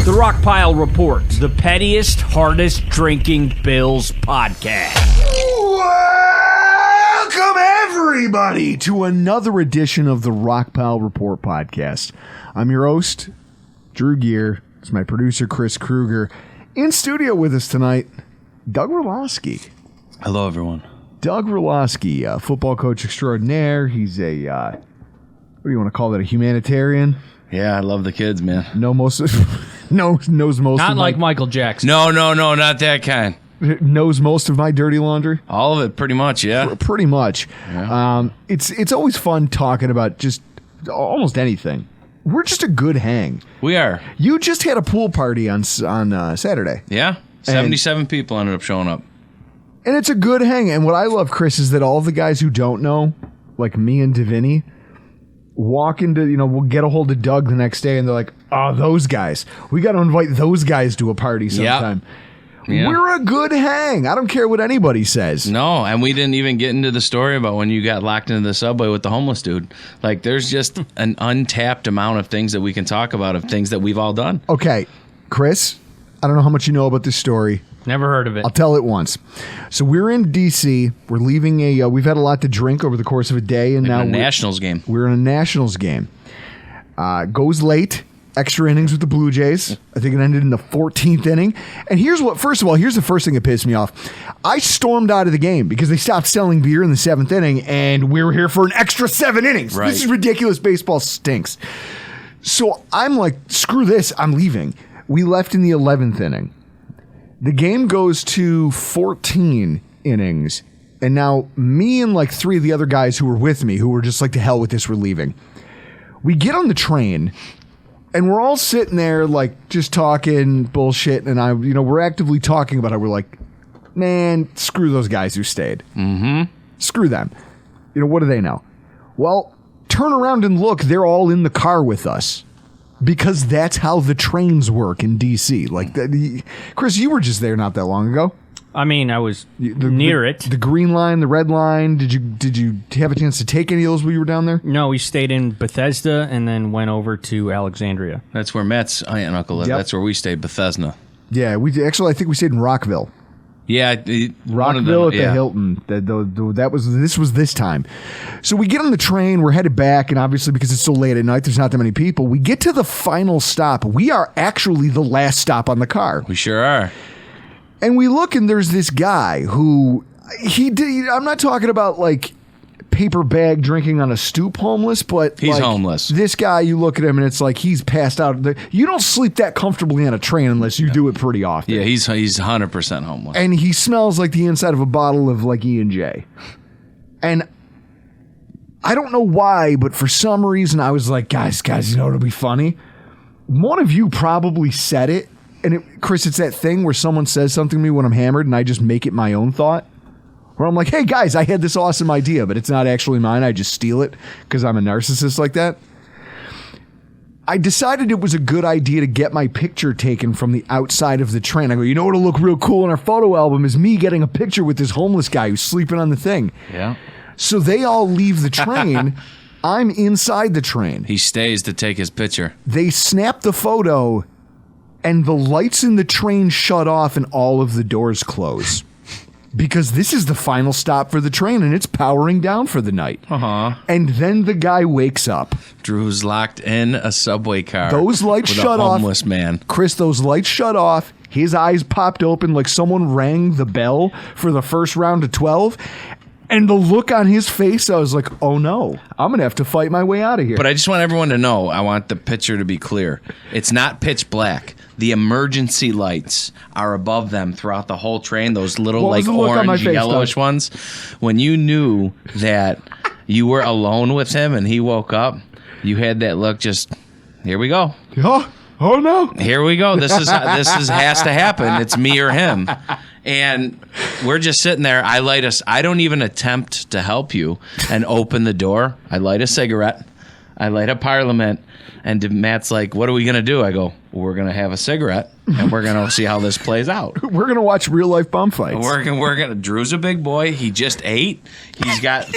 The Rockpile Report, the pettiest, hardest drinking Bills podcast. Welcome, everybody, to another edition of the Rockpile Report podcast. I'm your host, Drew Gear. It's my producer, Chris Kruger. In studio with us tonight, Doug Relosky. Hello, everyone. Doug Relosky, football coach extraordinaire. He's a, what do you want to call that, a humanitarian? Yeah, I love the kids, man. Knows most Not of like Michael Jackson. No, not that kind. knows most of my dirty laundry. All of it, pretty much, yeah. Pretty much. Yeah. It's always fun talking about just almost anything. We're just a good hang. We are. You just had a pool party on Saturday. Yeah, 77 people ended up showing up. And it's a good hang. And what I love, Chris, is that all the guys who don't know, like me and Davini, walk into, we'll get a hold of Doug the next day and they're like, oh, those guys. We got to invite those guys to a party sometime. Yep. We're a good hang. I don't care what anybody says. No, and we didn't even get into the story about when you got locked into the subway with the homeless dude. Like, there's just an untapped amount of things that we can talk about, of things that we've all done. Okay, Chris, I don't know how much you know about this story. Never heard of it. I'll tell it once. So we're in D.C. We're leaving we've had a lot to drink over the course of a day, and Like now a Nationals game. We're in a Nationals game. Goes late. Extra innings with the Blue Jays. I think it ended in the 14th inning. And here's the first thing that pissed me off. I stormed out of the game because they stopped selling beer in the 7th inning, and we were here for an extra 7 innings. Right. This is ridiculous. Baseball stinks. So I'm like, screw this. I'm leaving. We left in the 11th inning. The game goes to 14 innings. And now me and like 3 of the other guys who were with me, who were just like, to hell with this, we're leaving. We get on the train. And we're all sitting there, like, just talking bullshit. And we're actively talking about it. We're like, man, screw those guys who stayed. Mm-hmm. Screw them. What do they know? Well, turn around and look. They're all in the car with us. Because that's how the trains work in D.C. Like, Chris, you were just there not that long ago. I mean, I was near it. The green line, the red line. Did you have a chance to take any of those while you were down there? No, we stayed in Bethesda and then went over to Alexandria. That's where Matt's aunt and uncle live. Yep. That's where we stayed, Bethesda. Yeah, I think we stayed in Rockville. Yeah, Rockville at the Hilton. This was this time. So we get on the train. We're headed back, and obviously because it's so late at night, there's not that many people. We get to the final stop. We are actually the last stop on the car. We sure are. And we look, and there's this guy who I'm not talking about like paper bag drinking on a stoop homeless, but he's like, homeless. This guy, you look at him, and it's like he's passed out. You don't sleep that comfortably on a train unless you do it pretty often. Yeah, he's 100% homeless. And he smells like the inside of a bottle of like E&J. And I don't know why, but for some reason I was like, guys, it'll be funny. One of you probably said it. And Chris, it's that thing where someone says something to me when I'm hammered and I just make it my own thought. Where I'm like, hey, guys, I had this awesome idea, but it's not actually mine. I just steal it because I'm a narcissist like that. I decided it was a good idea to get my picture taken from the outside of the train. I go, what'll look real cool in our photo album is me getting a picture with this homeless guy who's sleeping on the thing. Yeah. So they all leave the train. I'm inside the train. He stays to take his picture. They snap the photo, and the lights in the train shut off and all of the doors close. Because this is the final stop for the train, and it's powering down for the night. Uh-huh. And then the guy wakes up. Drew's locked in a subway car. Those lights with shut a off. homeless man. Chris, those lights shut off. His eyes popped open like someone rang the bell for the first round of 12. And the look on his face, I was like, oh no, I'm going to have to fight my way out of here. But I just want everyone to know, I want the picture to be clear. It's not pitch black. The emergency lights are above them throughout the whole train, those little like orange, yellowish ones. When you knew that you were alone with him and he woke up, you had that look just, here we go. Oh no. Here we go. This has to happen. It's me or him. And we're just sitting there. I don't even attempt to help you and open the door. I light a cigarette. I light a Parliament. And Matt's like, what are we going to do? I go, we're going to have a cigarette, and we're going to see how this plays out. We're going to watch real life bum fights. We're gonna. Drew's a big boy. He just ate. He's got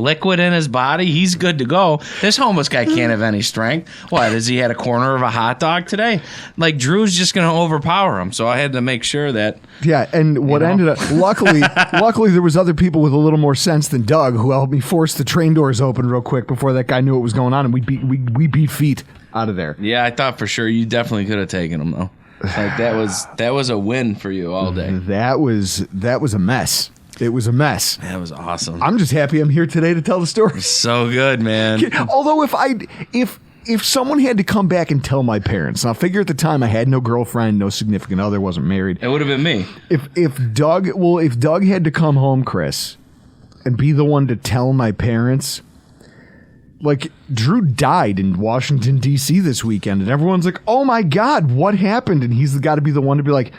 liquid in his body. He's good to go. This homeless guy can't have any strength. What, has he had a corner of a hot dog today? Like, Drew's just going to overpower him. So I had to make sure that. Yeah, and what ended up, luckily there was other people with a little more sense than Doug who helped me force the train doors open real quick before that guy knew what was going on, and we beat feet out of there. Yeah, I thought for sure you definitely could have taken him though. Like that was a win for you all day. That was a mess. It was a mess. That was awesome. I'm just happy I'm here today to tell the story. So good, man. Although if someone had to come back and tell my parents, now figure at the time I had no girlfriend, no significant other, wasn't married. It would have been me. If Doug had to come home, Chris, and be the one to tell my parents, like, Drew died in Washington, D.C. this weekend, and everyone's like, oh my God, what happened? And he's got to be the one to be like,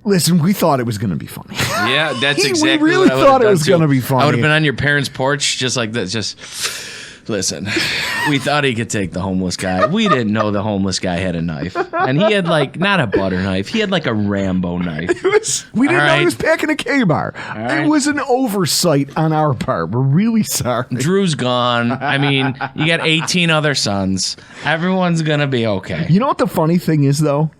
listen, we thought it was going to be funny. Yeah, that's exactly we really what I would thought have it was going to be funny. I would have been on your parents' porch just like that, just... Listen, we thought he could take the homeless guy. We didn't know the homeless guy had a knife. And he had, like, not a butter knife. He had, like, a Rambo knife. We didn't know he was packing a K-bar. It was an oversight on our part. We're really sorry. Drew's gone. I mean, you got 18 other sons. Everyone's going to be okay. You know what the funny thing is, though?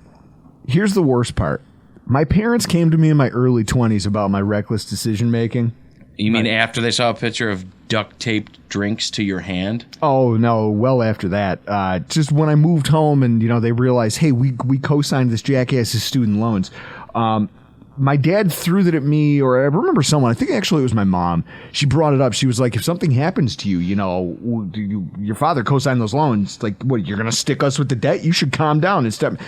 Here's the worst part. My parents came to me in my early 20s about my reckless decision-making. You mean after they saw a picture of duct-taped drinks to your hand? Oh, no, well after that. Just when I moved home and, they realized, hey, we co-signed this jackass's student loans. My dad threw that at me, or I remember someone, I think actually it was my mom. She brought it up. She was like, if something happens to you, your father co-signed those loans. Like, what, you're going to stick us with the debt? You should calm down and step...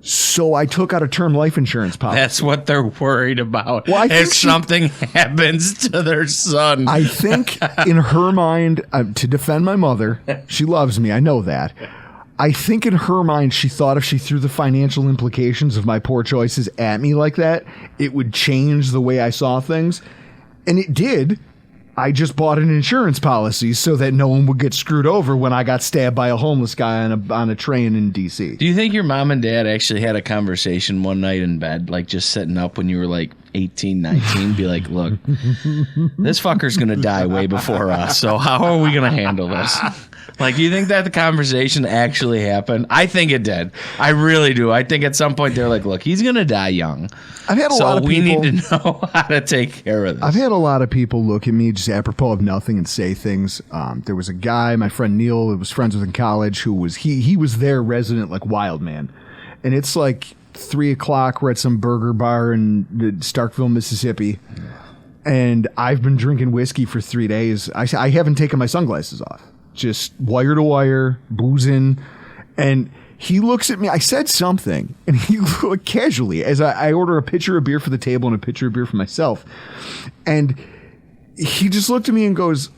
So I took out a term life insurance policy. That's what they're worried about. Well, if something happens to their son. I think in her mind, to defend my mother, she loves me. I know that. I think in her mind, she thought if she threw the financial implications of my poor choices at me like that, it would change the way I saw things. And it did. I just bought an insurance policy so that no one would get screwed over when I got stabbed by a homeless guy on a train in D.C. Do you think your mom and dad actually had a conversation one night in bed, like just sitting up when you were like 18, 19, be like, look, this fucker's going to die way before us, so how are we going to handle this? Like, do you think that the conversation actually happened? I think it did. I really do. I think at some point they're like, look, he's going to die young. I've had a lot of people, we need to know how to take care of this. I've had a lot of people look at me just apropos of nothing and say things. There was a guy, my friend Neil, who was friends with in college, who was he was their resident like wild man. And it's like 3:00. We're at some burger bar in Starkville, Mississippi. And I've been drinking whiskey for 3 days. I haven't taken my sunglasses off. Just wire to wire, boozing. And he looks at me. I said something, and he looked casually as I order a pitcher of beer for the table and a pitcher of beer for myself. And he just looked at me and goes,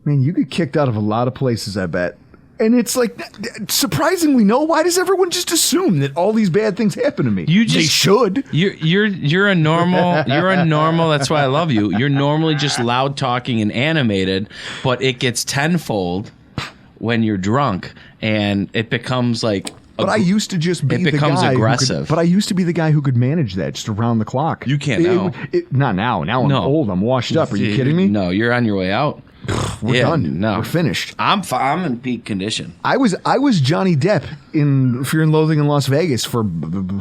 man, you get kicked out of a lot of places, I bet. And it's like, surprisingly, no. Why does everyone just assume that all these bad things happen to me? They should. You're a normal. You're a normal. That's why I love you. You're normally just loud talking and animated, but it gets tenfold when you're drunk, and it becomes like. But I used to just be the guy. It becomes aggressive. But I used to be the guy who could manage that just around the clock. You can't now. Not now. Now I'm old. I'm washed up. Are you kidding me? No, you're on your way out. We're done. No. We're finished. I'm in peak condition. I was Johnny Depp in Fear and Loathing in Las Vegas for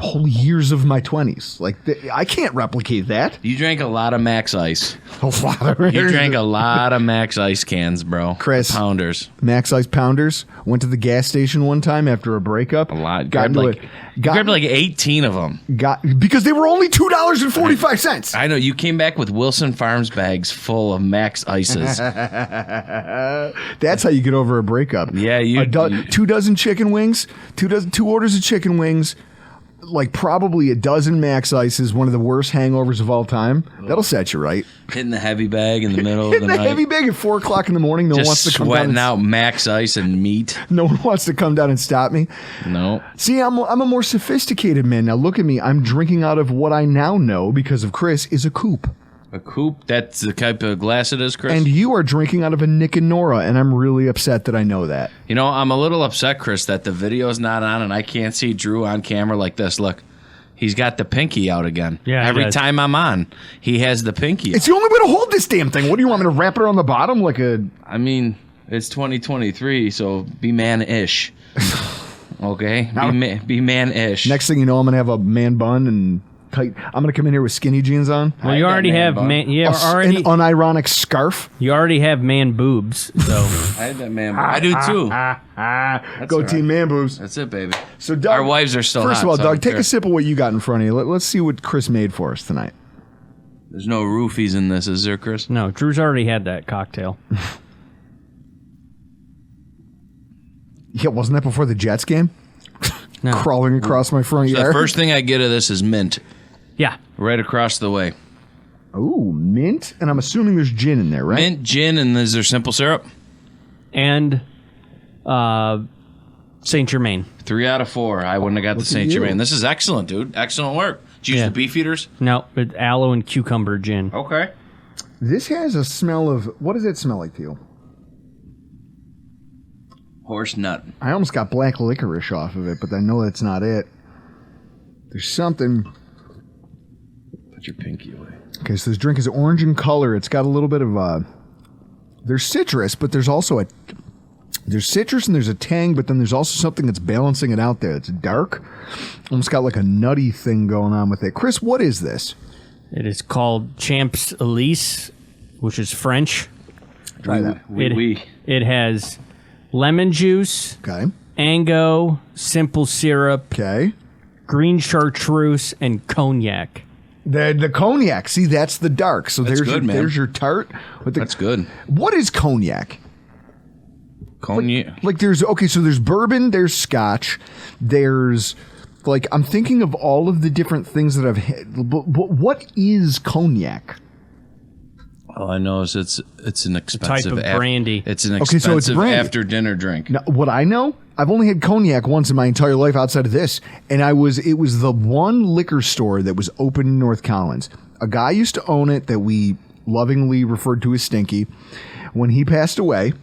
whole years of my 20s. Like, I can't replicate that. You drank a lot of Max Ice. You drank a lot of Max Ice cans, bro. Chris. Pounders. Max Ice Pounders. Went to the gas station one time after a breakup. A lot. Grabbed like 18 of them. Because they were only $2.45. I know. You came back with Wilson Farms bags full of Max Ices. That's how you get over a breakup. Yeah, you 2 dozen chicken wings, 2 orders of chicken wings, like probably a dozen Max Ices, one of the worst hangovers of all time. That'll set you right. Hitting the heavy bag in the middle of the night. Hitting the heavy bag at 4:00 in the morning. No one wants to come down. Sweating out Max Ice and meat. No one wants to come down and stop me. No. See, I'm a more sophisticated man. Now look at me. I'm drinking out of what I now know because of Chris is a coupe. A coupe? That's the type of glass it is, Chris? And you are drinking out of a Nick and Nora, and I'm really upset that I know that. You know, I'm a little upset, Chris, that the video's not on and I can't see Drew on camera like this. Look, he's got the pinky out again. Yeah, every time I'm on, he has the pinky It's the only way to hold this damn thing. What do you want me to wrap it around the bottom like a... I mean, it's 2023, so be man-ish. Okay? Be man-ish. Next thing you know, I'm going to have a man bun and... tight. I'm going to come in here with skinny jeans on. Well, you already have man. You an already unironic scarf. you already have man boobs. So I had that man. I do too. Go right. Team Man Boobs. That's it, baby. So Doug, our wives are still First hot, of all, so Doug, take a sip of what you got in front of you. Let's see what Chris made for us tonight. There's no roofies in this, is there, Chris? no, Drew's already had that cocktail. Yeah, wasn't that before the Jets game? No. Crawling across my front So yard. the first thing I get of this is mint, Yeah. right across the way. Ooh, mint, and I'm assuming there's gin in there, right? Mint, gin, and is there simple syrup? And Saint Germain. 3 out of 4. I wouldn't have got the Saint you. Germain. This is excellent, dude. Excellent work. Did you use Yeah. the beef eaters? No, but aloe and cucumber gin. Okay. This has a smell of... What does it smell like to you? Horse nut. I almost got black licorice off of it, but I know that's not it. There's something... Put your pinky away. Okay, so this drink is orange in color. It's got a little bit of... there's citrus, but there's also a... There's citrus and there's a tang, but then there's also something that's balancing it out there. It's dark. Almost got like a nutty thing going on with it. Chris, what is this? It is called Champs Elise, which is French. Try that. It has lemon juice, Okay. Ango, simple syrup, Okay. green chartreuse, and cognac. The cognac. See, that's the dark. So That's there's good, your, man. there's your tart. With the, That's good. What is cognac? Cognac. Like there's so there's bourbon, there's scotch, there's like I'm thinking of all of the different things that I've had. But what is cognac? All I know is it's an expensive type of brandy. It's an Okay, so it's expensive brandy. after dinner drink. Now, what I know, I've only had cognac once in my entire life outside of this, and it was the one liquor store that was open in North Collins. A guy used to own it that we lovingly referred to as Stinky. When he passed away,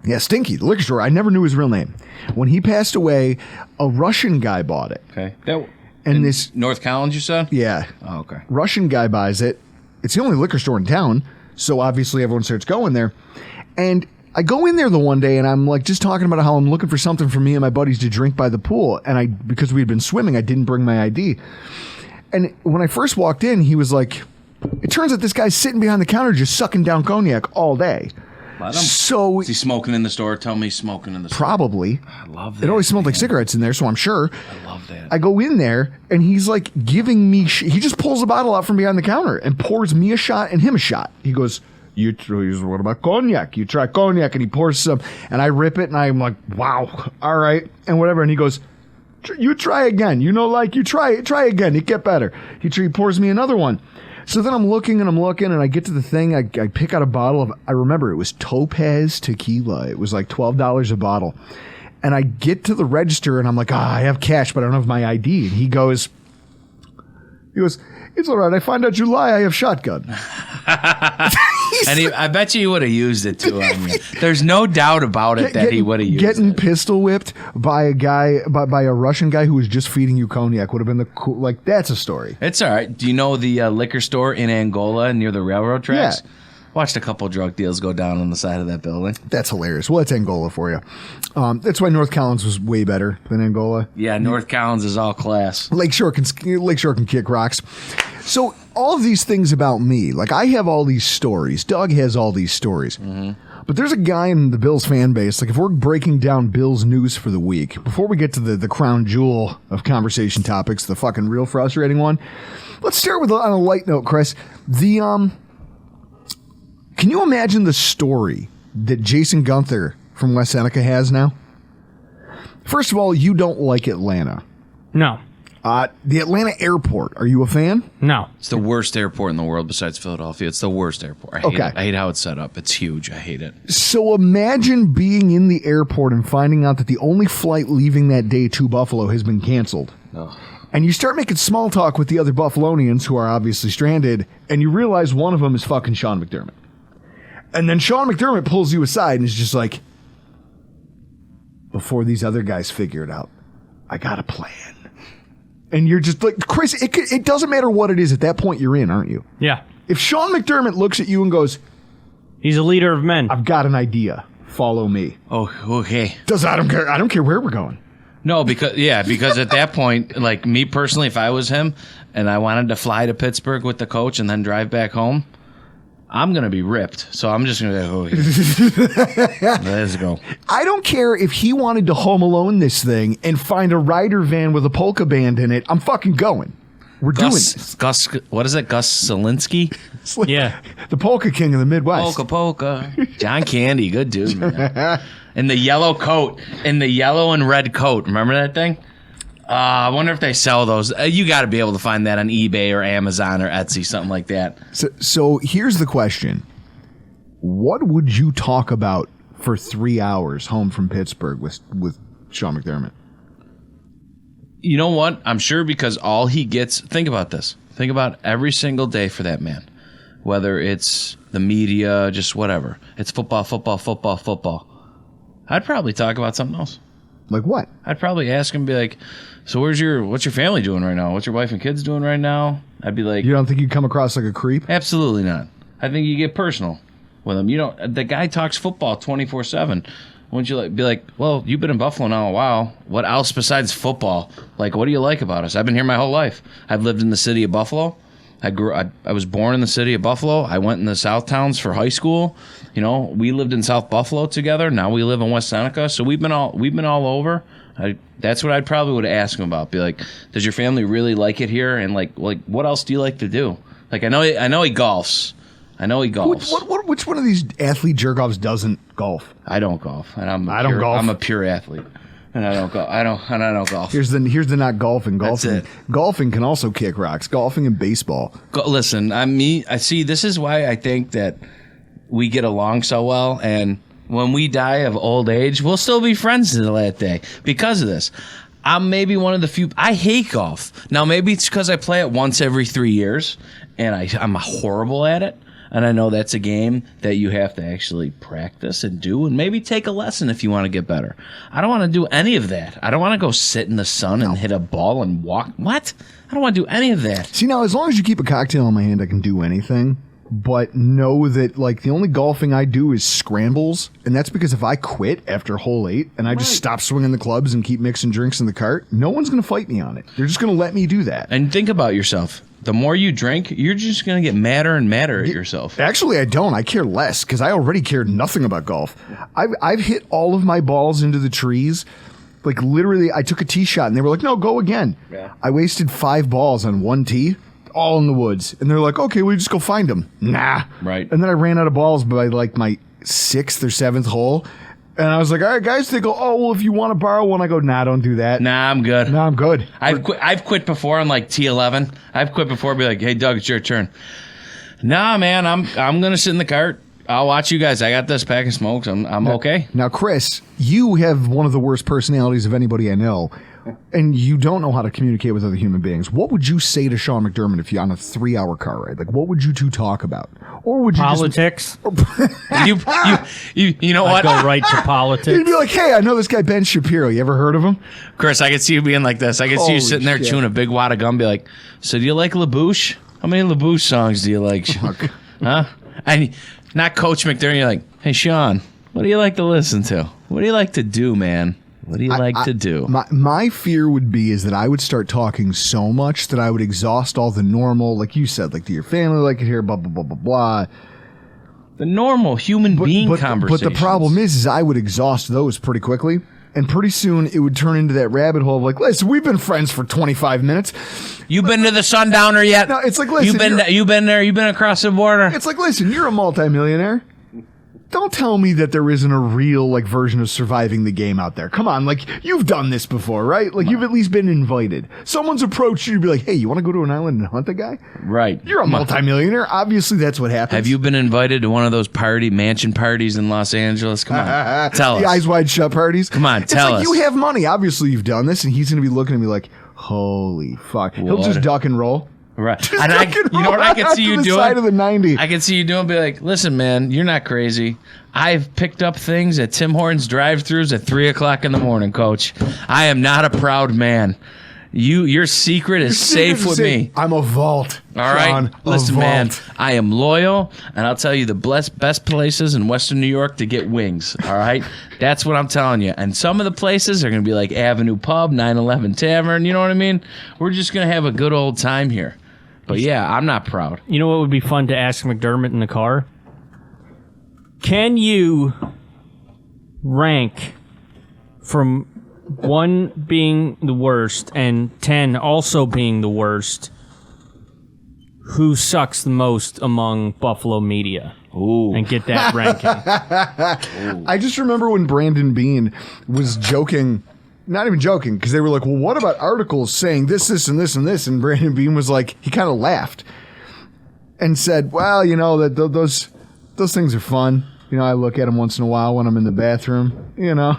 yeah, Stinky, the liquor store. I never knew his real name. When he passed away, a Russian guy bought it. Okay. And this, North Collins, you said? yeah, Oh, okay. Russian guy buys it. It's the only liquor store in town, so obviously everyone starts going there. And I go in there the one day, and I'm like just talking about how I'm looking for something for me and my buddies to drink by the pool. And because we had been swimming, I didn't bring my ID. And when I first walked in, he was like, it turns out this guy's sitting behind the counter just sucking down cognac all day. Let him. So Is he smoking in the store? Tell me he's smoking in the store. probably. I love that. It always smelled like cigarettes in there, so I'm sure. I love that. I go in there, and he's like giving me he just pulls a bottle out from behind the counter and pours me a shot and him a shot. He goes, what about cognac? You try cognac, and he pours some, and I rip it, and I'm like, wow, all right, and whatever. And he goes, you try again. You try again. It get better. He pours me another one. So then I'm looking, and I get to the thing. I pick out a bottle of, I remember it was Topaz tequila. It was like $12 a bottle. And I get to the register, and I'm like, I have cash, but I don't have my ID. And he goes, it's all right. I find out you lie. I have shotgun. And I bet you would have used it too. I mean, there's no doubt about it that he would have used getting it. pistol whipped by a guy, by a Russian guy who was just feeding you cognac would have been the cool. Like, that's a story. It's all right. Do you know the liquor store in Angola near the railroad tracks? Yeah. Watched a couple drug deals go down on the side of that building. That's hilarious. Well, that's Angola for you. That's why North Collins was way better than Angola. Yeah, North Collins is all class. Lakeshore can kick rocks. So all of these things about me, like I have all these stories. Doug has all these stories. Mm-hmm. But there's a guy in the Bills fan base, like if we're breaking down Bills news for the week, before we get to the crown jewel of conversation topics, the fucking real frustrating one, let's start with on a light note, Chris. Can you imagine the story that Jason Gunther from West Seneca has now? First of all, you don't like Atlanta. No. The Atlanta airport, are you a fan? No. It's the worst airport in the world besides Philadelphia. It's the worst airport. I hate it. I hate how it's set up. It's huge. I hate it. So imagine being in the airport and finding out that the only flight leaving that day to Buffalo has been canceled. Ugh. And you start making small talk with the other Buffalonians who are obviously stranded, and you realize one of them is fucking Sean McDermott. And then Sean McDermott pulls you aside and is just like, before these other guys figure it out, I got a plan. And you're just like, Chris, it doesn't matter what it is at that point you're in, aren't you? Yeah. If Sean McDermott looks at you and goes, he's a leader of men. I've got an idea. Follow me. Oh, okay. I don't care where we're going. No, because at that point, like me personally, if I was him and I wanted to fly to Pittsburgh with the coach and then drive back home, I'm going to be ripped. So I'm just going to go, let's go. I don't care if he wanted to Home Alone this thing and find a rider van with a polka band in it. I'm fucking going. We're doing this. What is it? Gus Zielinski? Yeah. The polka king of the Midwest. Polka. John Candy. Good dude, man. In the yellow coat. In the yellow and red coat. Remember that thing? I wonder if they sell those. You got to be able to find that on eBay or Amazon or Etsy, something like that. So here's the question. What would you talk about for 3 hours home from Pittsburgh with Sean McDermott? You know what? I'm sure because all he gets... Think about this. Think about every single day for that man. Whether it's the media, just whatever. It's football, football, football, football. I'd probably talk about something else. Like what? I'd probably ask him, be like, so what's your family doing right now? What's your wife and kids doing right now? I'd be like... You don't think you'd come across like a creep? Absolutely not. I think you get personal with him. The guy talks football 24/7. Wouldn't you be like, well, you've been in Buffalo now a while. What else besides football? Like, what do you like about us? I've been here my whole life. I've lived in the city of Buffalo. I was born in the city of Buffalo. I went in the South Towns for high school. We lived in South Buffalo together. Now we live in West Seneca. So we've been all over. That's what I probably would ask him about. Be like, does your family really like it here? And like what else do you like to do? Like, I know he golfs. Which one of these athlete jerk-offs doesn't golf? I don't golf, and I don't golf. I'm a pure athlete, and I don't golf. I don't golf. Here's the not golfing. Golfing. That's it. Golfing can also kick rocks. Golfing and baseball. Listen, I see. This is why I think that we get along so well, and when we die of old age, we'll still be friends until that day because of this. I'm maybe one of the few. I hate golf. Now maybe it's because I play it once every 3 years, and I'm horrible at it. And I know that's a game that you have to actually practice and do and maybe take a lesson if you want to get better. I don't want to do any of that. I don't want to go sit in the sun and hit a ball and walk. What? I don't want to do any of that. See, now, as long as you keep a cocktail in my hand, I can do anything. But know that, like, the only golfing I do is scrambles. And that's because if I quit after hole 8 and I just stop swinging the clubs and keep mixing drinks in the cart, no one's going to fight me on it. They're just going to let me do that. And think about yourself. The more you drink, you're just going to get madder and madder at yourself. Actually, I don't. I care less because I already cared nothing about golf. I've hit all of my balls into the trees. Like, literally, I took a tee shot and they were like, no, go again. Yeah. I wasted 5 balls on one tee, all in the woods. And they're like, okay, we just go find them. Nah. Right. And then I ran out of balls by like my 6th or 7th hole. And I was like, all right, guys. They go, oh, well, if you want to borrow one. I go, nah, don't do that. Nah, I'm good. Nah, I'm good. I've quit before on like T11. I've quit before, be like, hey, Doug, it's your turn. Nah, man, I'm going to sit in the cart. I'll watch you guys. I got this pack of smokes. I'm okay. Now, Chris, you have one of the worst personalities of anybody I know. And you don't know how to communicate with other human beings. What would you say to Sean McDermott if you're on a 3-hour car ride? Like, what would you two talk about? Or would you politics? You know what? I'd go right to politics. You'd be like, hey, I know this guy Ben Shapiro. You ever heard of him? Chris, I could see you being like this. I could see you sitting there chewing a big wad of gum, be like, so do you like LaBouche? How many LaBouche songs do you like? Huh? And not Coach McDermott. You're like, hey, Sean, what do you like to listen to? What do you like to do, man? What do you like to do? My fear would be is that I would start talking so much that I would exhaust all the normal, like you said, like, do your family like it here, blah, blah, blah, blah, blah. The normal human being conversations. But the problem is I would exhaust those pretty quickly. And pretty soon it would turn into that rabbit hole of like, listen, we've been friends for 25 minutes. You been to the Sundowner yet? No, it's like, listen. You've been there. You've been across the border. It's like, listen, you're a multimillionaire. Don't tell me that there isn't a real like version of surviving the game out there. Come on, like you've done this before, right? Like you've at least been invited. Someone's approached you to be like, hey, you want to go to an island and hunt a guy? Right. You're a multimillionaire. Obviously, that's what happens. Have you been invited to one of those mansion parties in Los Angeles? Come on, tell us. The eyes wide shut parties. Come on, tell us. You have money. Obviously, you've done this, and he's going to be looking at me like, Holy fuck. He'll just duck and roll. Right. And you know what I can see you doing? Side of the 90. I can see you doing, be like, listen, man, you're not crazy. I've picked up things at Tim Hortons drive-thrus at 3 o'clock in the morning, coach. I am not a proud man. Your secret is safe with me. I'm a vault. All right. Sean, listen, vault. man, I am loyal, and I'll tell you the best places in Western New York to get wings. All right. That's what I'm telling you. And some of the places are going to be like Avenue Pub, 911 Tavern. You know what I mean? We're just going to have a good old time here. But yeah, I'm not proud. You know what would be fun to ask McDermott in the car? Can you rank from 1 being the worst and 10 also being the worst, who sucks the most among Buffalo media? Ooh. And get that ranking. I just remember when Brandon Beane was joking, not even joking, because they were like, well, what about articles saying this, and this, and this? And Brandon Beane was like, he kind of laughed and said, well, you know, that those things are fun. You know, I look at them once in a while when I'm in the bathroom, you know.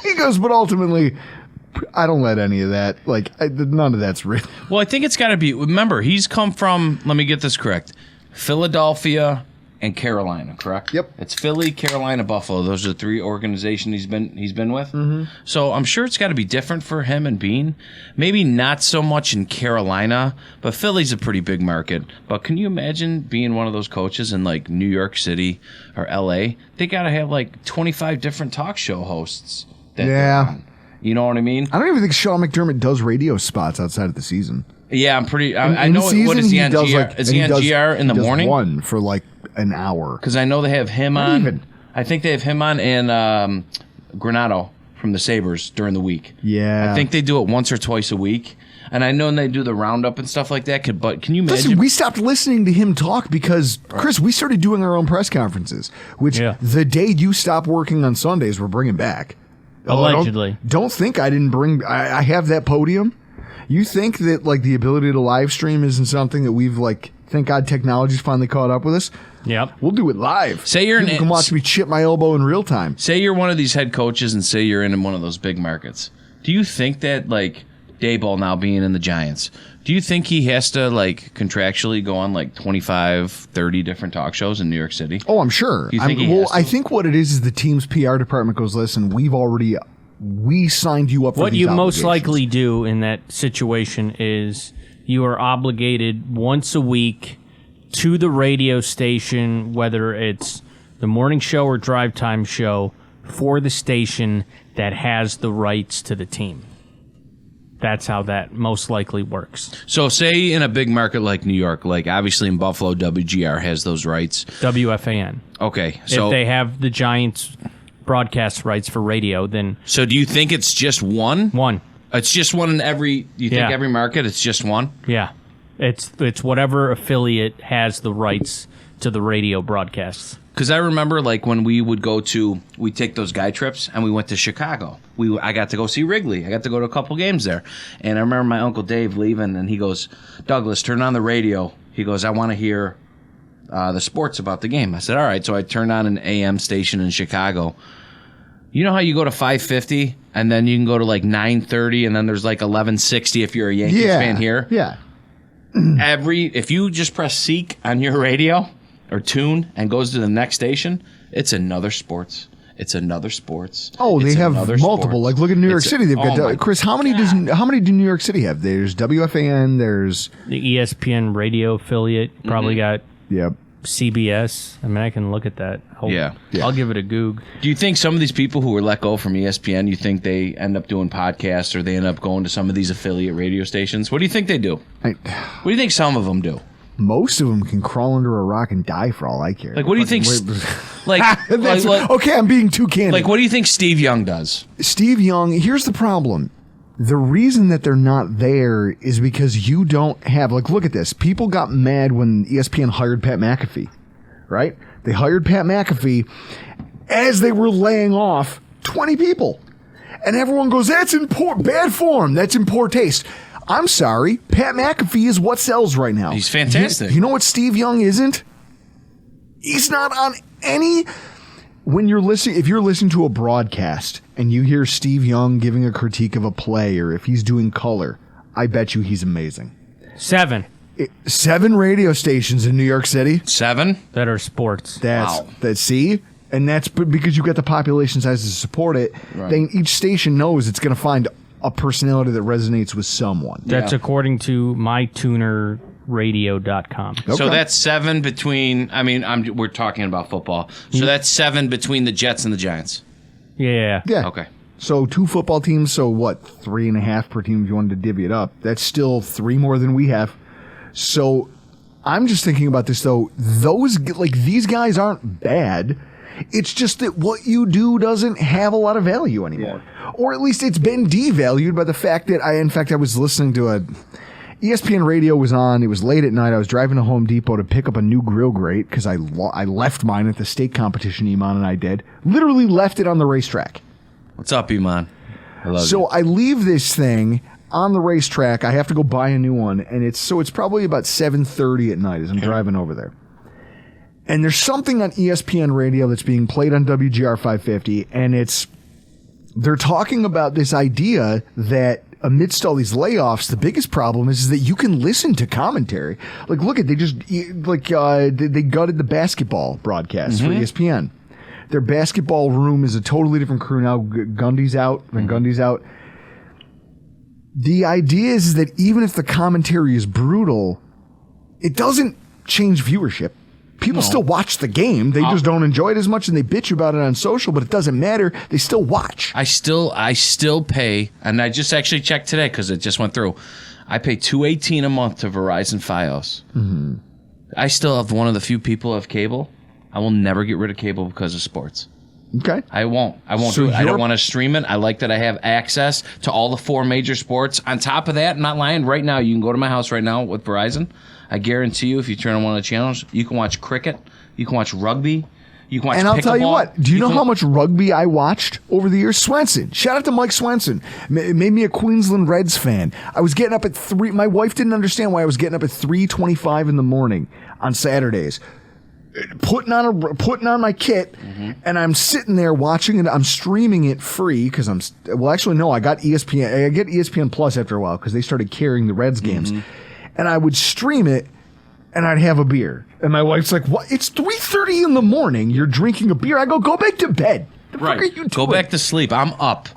He goes, but ultimately, I don't let any of that. Like, none of that's real. Well, I think it's got to be. Remember, he's come from. Let me get this correct: Philadelphia and Carolina. Correct. Yep. It's Philly, Carolina, Buffalo. Those are the 3 organizations he's been with. Mm-hmm. So I'm sure it's got to be different for him and Bean. Maybe not so much in Carolina, but Philly's a pretty big market. But can you imagine being one of those coaches in like New York City or L.A.? They got to have like 25 different talk show hosts. Yeah. You know what I mean? I don't even think Sean McDermott does radio spots outside of the season. Yeah, I'm pretty. I know. What is he on GR? Is he on GR in the morning? One for like an hour. Because I know they have him on. Even. I think they have him on and Granado from the Sabres during the week. Yeah. I think they do it once or twice a week. And I know they do the roundup and stuff like that. But can you imagine? Listen, we stopped listening to him talk because, Chris, we started doing our own press conferences, which the day you stop working on Sundays, we're bringing back. Allegedly. Don't think I didn't bring. I have that podium. You think that like the ability to live stream isn't something that we've like? Thank God technology's finally caught up with us. Yep. We'll do it live. Say you're People can watch me chip my elbow in real time. Say you're one of these head coaches and say you're in one of those big markets. Do you think that like Daboll now being in the Giants, do you think he has to like contractually go on like 25, 30 different talk shows in New York City? Oh, I'm sure. I think what it is the team's PR department goes, listen, we signed you up for what these you obligations. most likely do in that situation is you are obligated once a week to the radio station, whether it's the morning show or drive time show, for the station that has the rights to the team. That's how that most likely works. So say in a big market like New York, like obviously in Buffalo, WGR has those rights. WFAN. Okay. So if they have the Giants broadcast rights for radio, then... So do you think it's just one? One. It's just one in every... You think every market it's just one? Yeah. It's whatever affiliate has the rights to the radio broadcasts. Because I remember, like, when we'd take those guy trips, and we went to Chicago. I got to go see Wrigley. I got to go to a couple games there. And I remember my Uncle Dave leaving, and he goes, Douglas, turn on the radio. He goes, I want to hear the sports about the game. I said, all right. So I turned on an AM station in Chicago. You know how you go to 550, and then you can go to, like, 930, and then there's, like, 1160 if you're a Yankees fan here? Yeah. If you just press Seek on your radio... or tune and goes to the next station, it's another sports. It's another sports. Oh, they have multiple. Sports. Like look at New York City. They've got Chris. How many do New York City have? There's WFAN. There's the ESPN radio affiliate. Probably got CBS. I mean, I can look at that. I'll give it a goog. Do you think some of these people who were let go from ESPN, you think they end up doing podcasts or they end up going to some of these affiliate radio stations? What do you think they do? What do you think some of them do? Most of them can crawl under a rock and die for all I care. Like, what do you think? Okay, I'm being too candid. Like, what do you think Steve Young does? Steve Young, here's the problem. The reason that they're not there is because you don't have, like, look at this. People got mad when ESPN hired Pat McAfee, right? They hired Pat McAfee as they were laying off 20 people. And everyone goes, that's in bad form. That's in poor taste. I'm sorry, Pat McAfee is what sells right now. He's fantastic. You know what Steve Young isn't? He's not on any... If you're listening to a broadcast and you hear Steve Young giving a critique of a play or if he's doing color, I bet you he's amazing. 7. 7 radio stations in New York City. 7? That are sports. See? And that's because you got the population size to support it. Right. Then each station knows it's going to find a personality that resonates with someone. That's according to mytunerradio.com. Okay. So that's 7 between, we're talking about football. So that's 7 between the Jets and the Giants. Yeah. Okay. So 2 football teams, so what, 3.5 per team if you wanted to divvy it up. That's still 3 more than we have. So I'm just thinking about this, though. These guys aren't bad. It's just that what you do doesn't have a lot of value anymore. Yeah. Or at least it's been devalued by the fact that I was listening to ESPN radio was on. It was late at night. I was driving to Home Depot to pick up a new grill grate because I left mine at the state competition, Iman and I did. Literally left it on the racetrack. What's up, Iman? I love you. So I leave this thing on the racetrack. I have to go buy a new one, and it's probably about 7:30 at night as I'm driving over there. And there's something on ESPN radio that's being played on WGR 550, and they're talking about this idea that amidst all these layoffs, the biggest problem is that you can listen to commentary. Like, look at, they gutted the basketball broadcast for ESPN. Their basketball room is a totally different crew now. Gundy's out. The idea is that even if the commentary is brutal, it doesn't change viewership. People still watch the game. They just don't enjoy it as much, and they bitch about it on social, but it doesn't matter. They still watch. I still pay, and I just actually checked today because it just went through. I pay $218 a month to Verizon Fios. Mm-hmm. I still have one of the few people who have cable. I will never get rid of cable because of sports. Okay. I won't do it. I don't want to stream it. I like that I have access to all the 4 major sports. On top of that, I'm not lying, right now, you can go to my house right now with Verizon. I guarantee you, if you turn on one of the channels, you can watch cricket, you can watch rugby, you can watch And I'll tell you pickleball. what, do you know how much rugby I watched over the years? Swenson. Shout out to Mike Swenson. It made me a Queensland Reds fan. I was getting up at 3. My wife didn't understand why I was getting up at 3:25 in the morning on Saturdays. Putting on my kit, and I'm sitting there watching it. I'm streaming it free because I got ESPN. I get ESPN Plus after a while because they started carrying the Reds games, and I would stream it, and I'd have a beer. And my wife's like, "What? It's 3:30 in the morning. You're drinking a beer?" I go back to bed. The fuck are you doing? Go back to sleep. I'm up.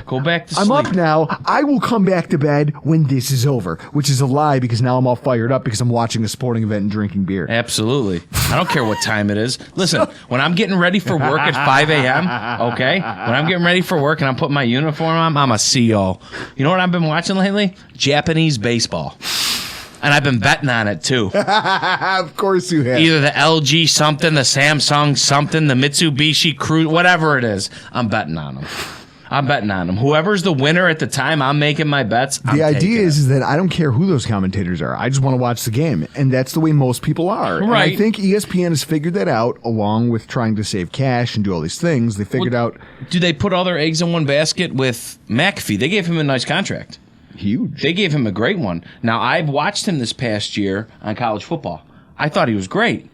Go back to sleep. I'm up now. I will come back to bed when this is over, which is a lie because now I'm all fired up because I'm watching a sporting event and drinking beer. Absolutely. I don't care what time it is. Listen, when I'm getting ready for work at 5 a.m., okay? When I'm getting ready for work and I'm putting my uniform on, I'm a CO. You know what I've been watching lately? Japanese baseball. And I've been betting on it, too. Of course you have. Either the LG something, the Samsung something, the Mitsubishi Cruise, whatever it is. I'm betting on them. Whoever's the winner at the time I'm making my bets, The idea is that I don't care who those commentators are. I just want to watch the game. And that's the way most people are. Right. And I think ESPN has figured that out along with trying to save cash and do all these things. They figured out. Do they put all their eggs in one basket with McAfee? They gave him a nice contract. Huge. They gave him a great one. Now, I've watched him this past year on college football. I thought he was great.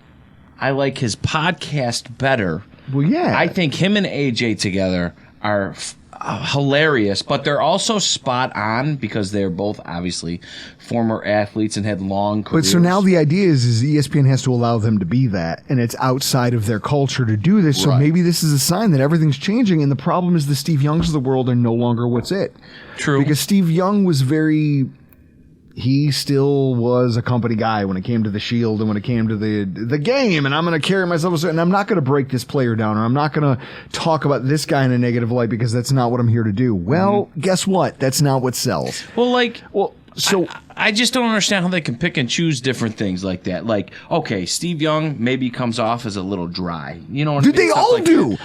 I like his podcast better. Well, yeah. I think him and AJ together are hilarious, but they're also spot on because they're both obviously former athletes and had long careers. But so now the idea is ESPN has to allow them to be that, and it's outside of their culture to do this. So maybe this is a sign that everything's changing, and the problem is the Steve Youngs of the world are no longer what's it. True. Because Steve Young was he still was a company guy when it came to the Shield and when it came to the game, and I'm going to carry myself, and I'm not going to break this player down, or I'm not going to talk about this guy in a negative light because that's not what I'm here to do. Well, guess what? That's not what sells. So I just don't understand how they can pick and choose different things like that. Like, okay, Steve Young maybe comes off as a little dry. You know what I mean? They all like do. That.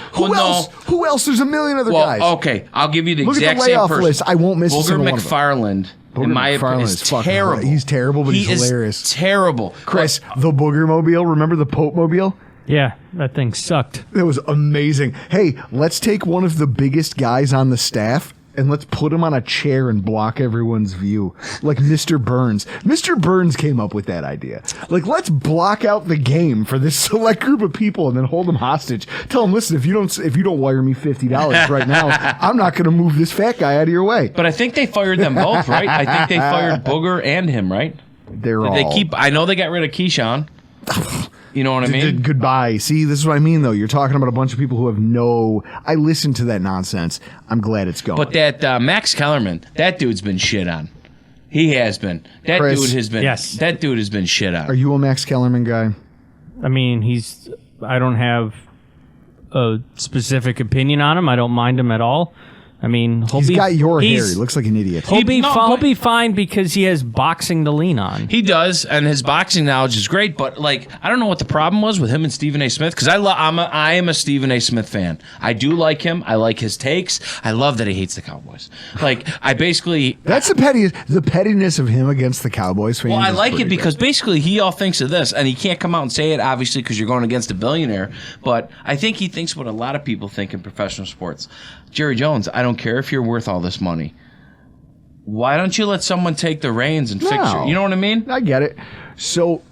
Who else? There's a million other guys. Okay, I'll give you the Look exact at the same layoff person. list. I won't miss a single one of them. McFarland, in my opinion, is terrible. He's terrible, but he's hilarious. Terrible. Chris, the Booger Mobile. Remember the Pope Mobile? Yeah, that thing sucked. It was amazing. Hey, let's take one of the biggest guys on the staff and let's put him on a chair and block everyone's view. Like Mr. Burns. Mr. Burns came up with that idea. Like, let's block out the game for this select group of people and then hold them hostage. Tell them, listen, if you don't wire me $50 right now, I'm not going to move this fat guy out of your way. But I think they fired them both, right? I think they fired Booger and him, right? I know they got rid of Keyshawn. You know what I mean? Goodbye. See, this is what I mean, though. You're talking about a bunch of people who have I listen to that nonsense. I'm glad it's gone. But that Max Kellerman, that dude's been shit on. He has been. Yes. That dude has been shit on. Are you a Max Kellerman guy? I mean, I don't have a specific opinion on him. I don't mind him at all. I mean, he's got your hair. He looks like an idiot. He'll be fine because he has boxing to lean on. He does, and his boxing knowledge is great. But like, I don't know what the problem was with him and Stephen A. Smith, because I am a Stephen A. Smith fan. I do like him. I like his takes. I love that he hates the Cowboys. Like, that's the pettiness of him against the Cowboys fans. Well, I like it because basically he all thinks of this, and he can't come out and say it obviously because you're going against a billionaire. But I think he thinks what a lot of people think in professional sports. Jerry Jones, I don't care if you're worth all this money. Why don't you let someone take the reins and fix it? You know what I mean? I get it. So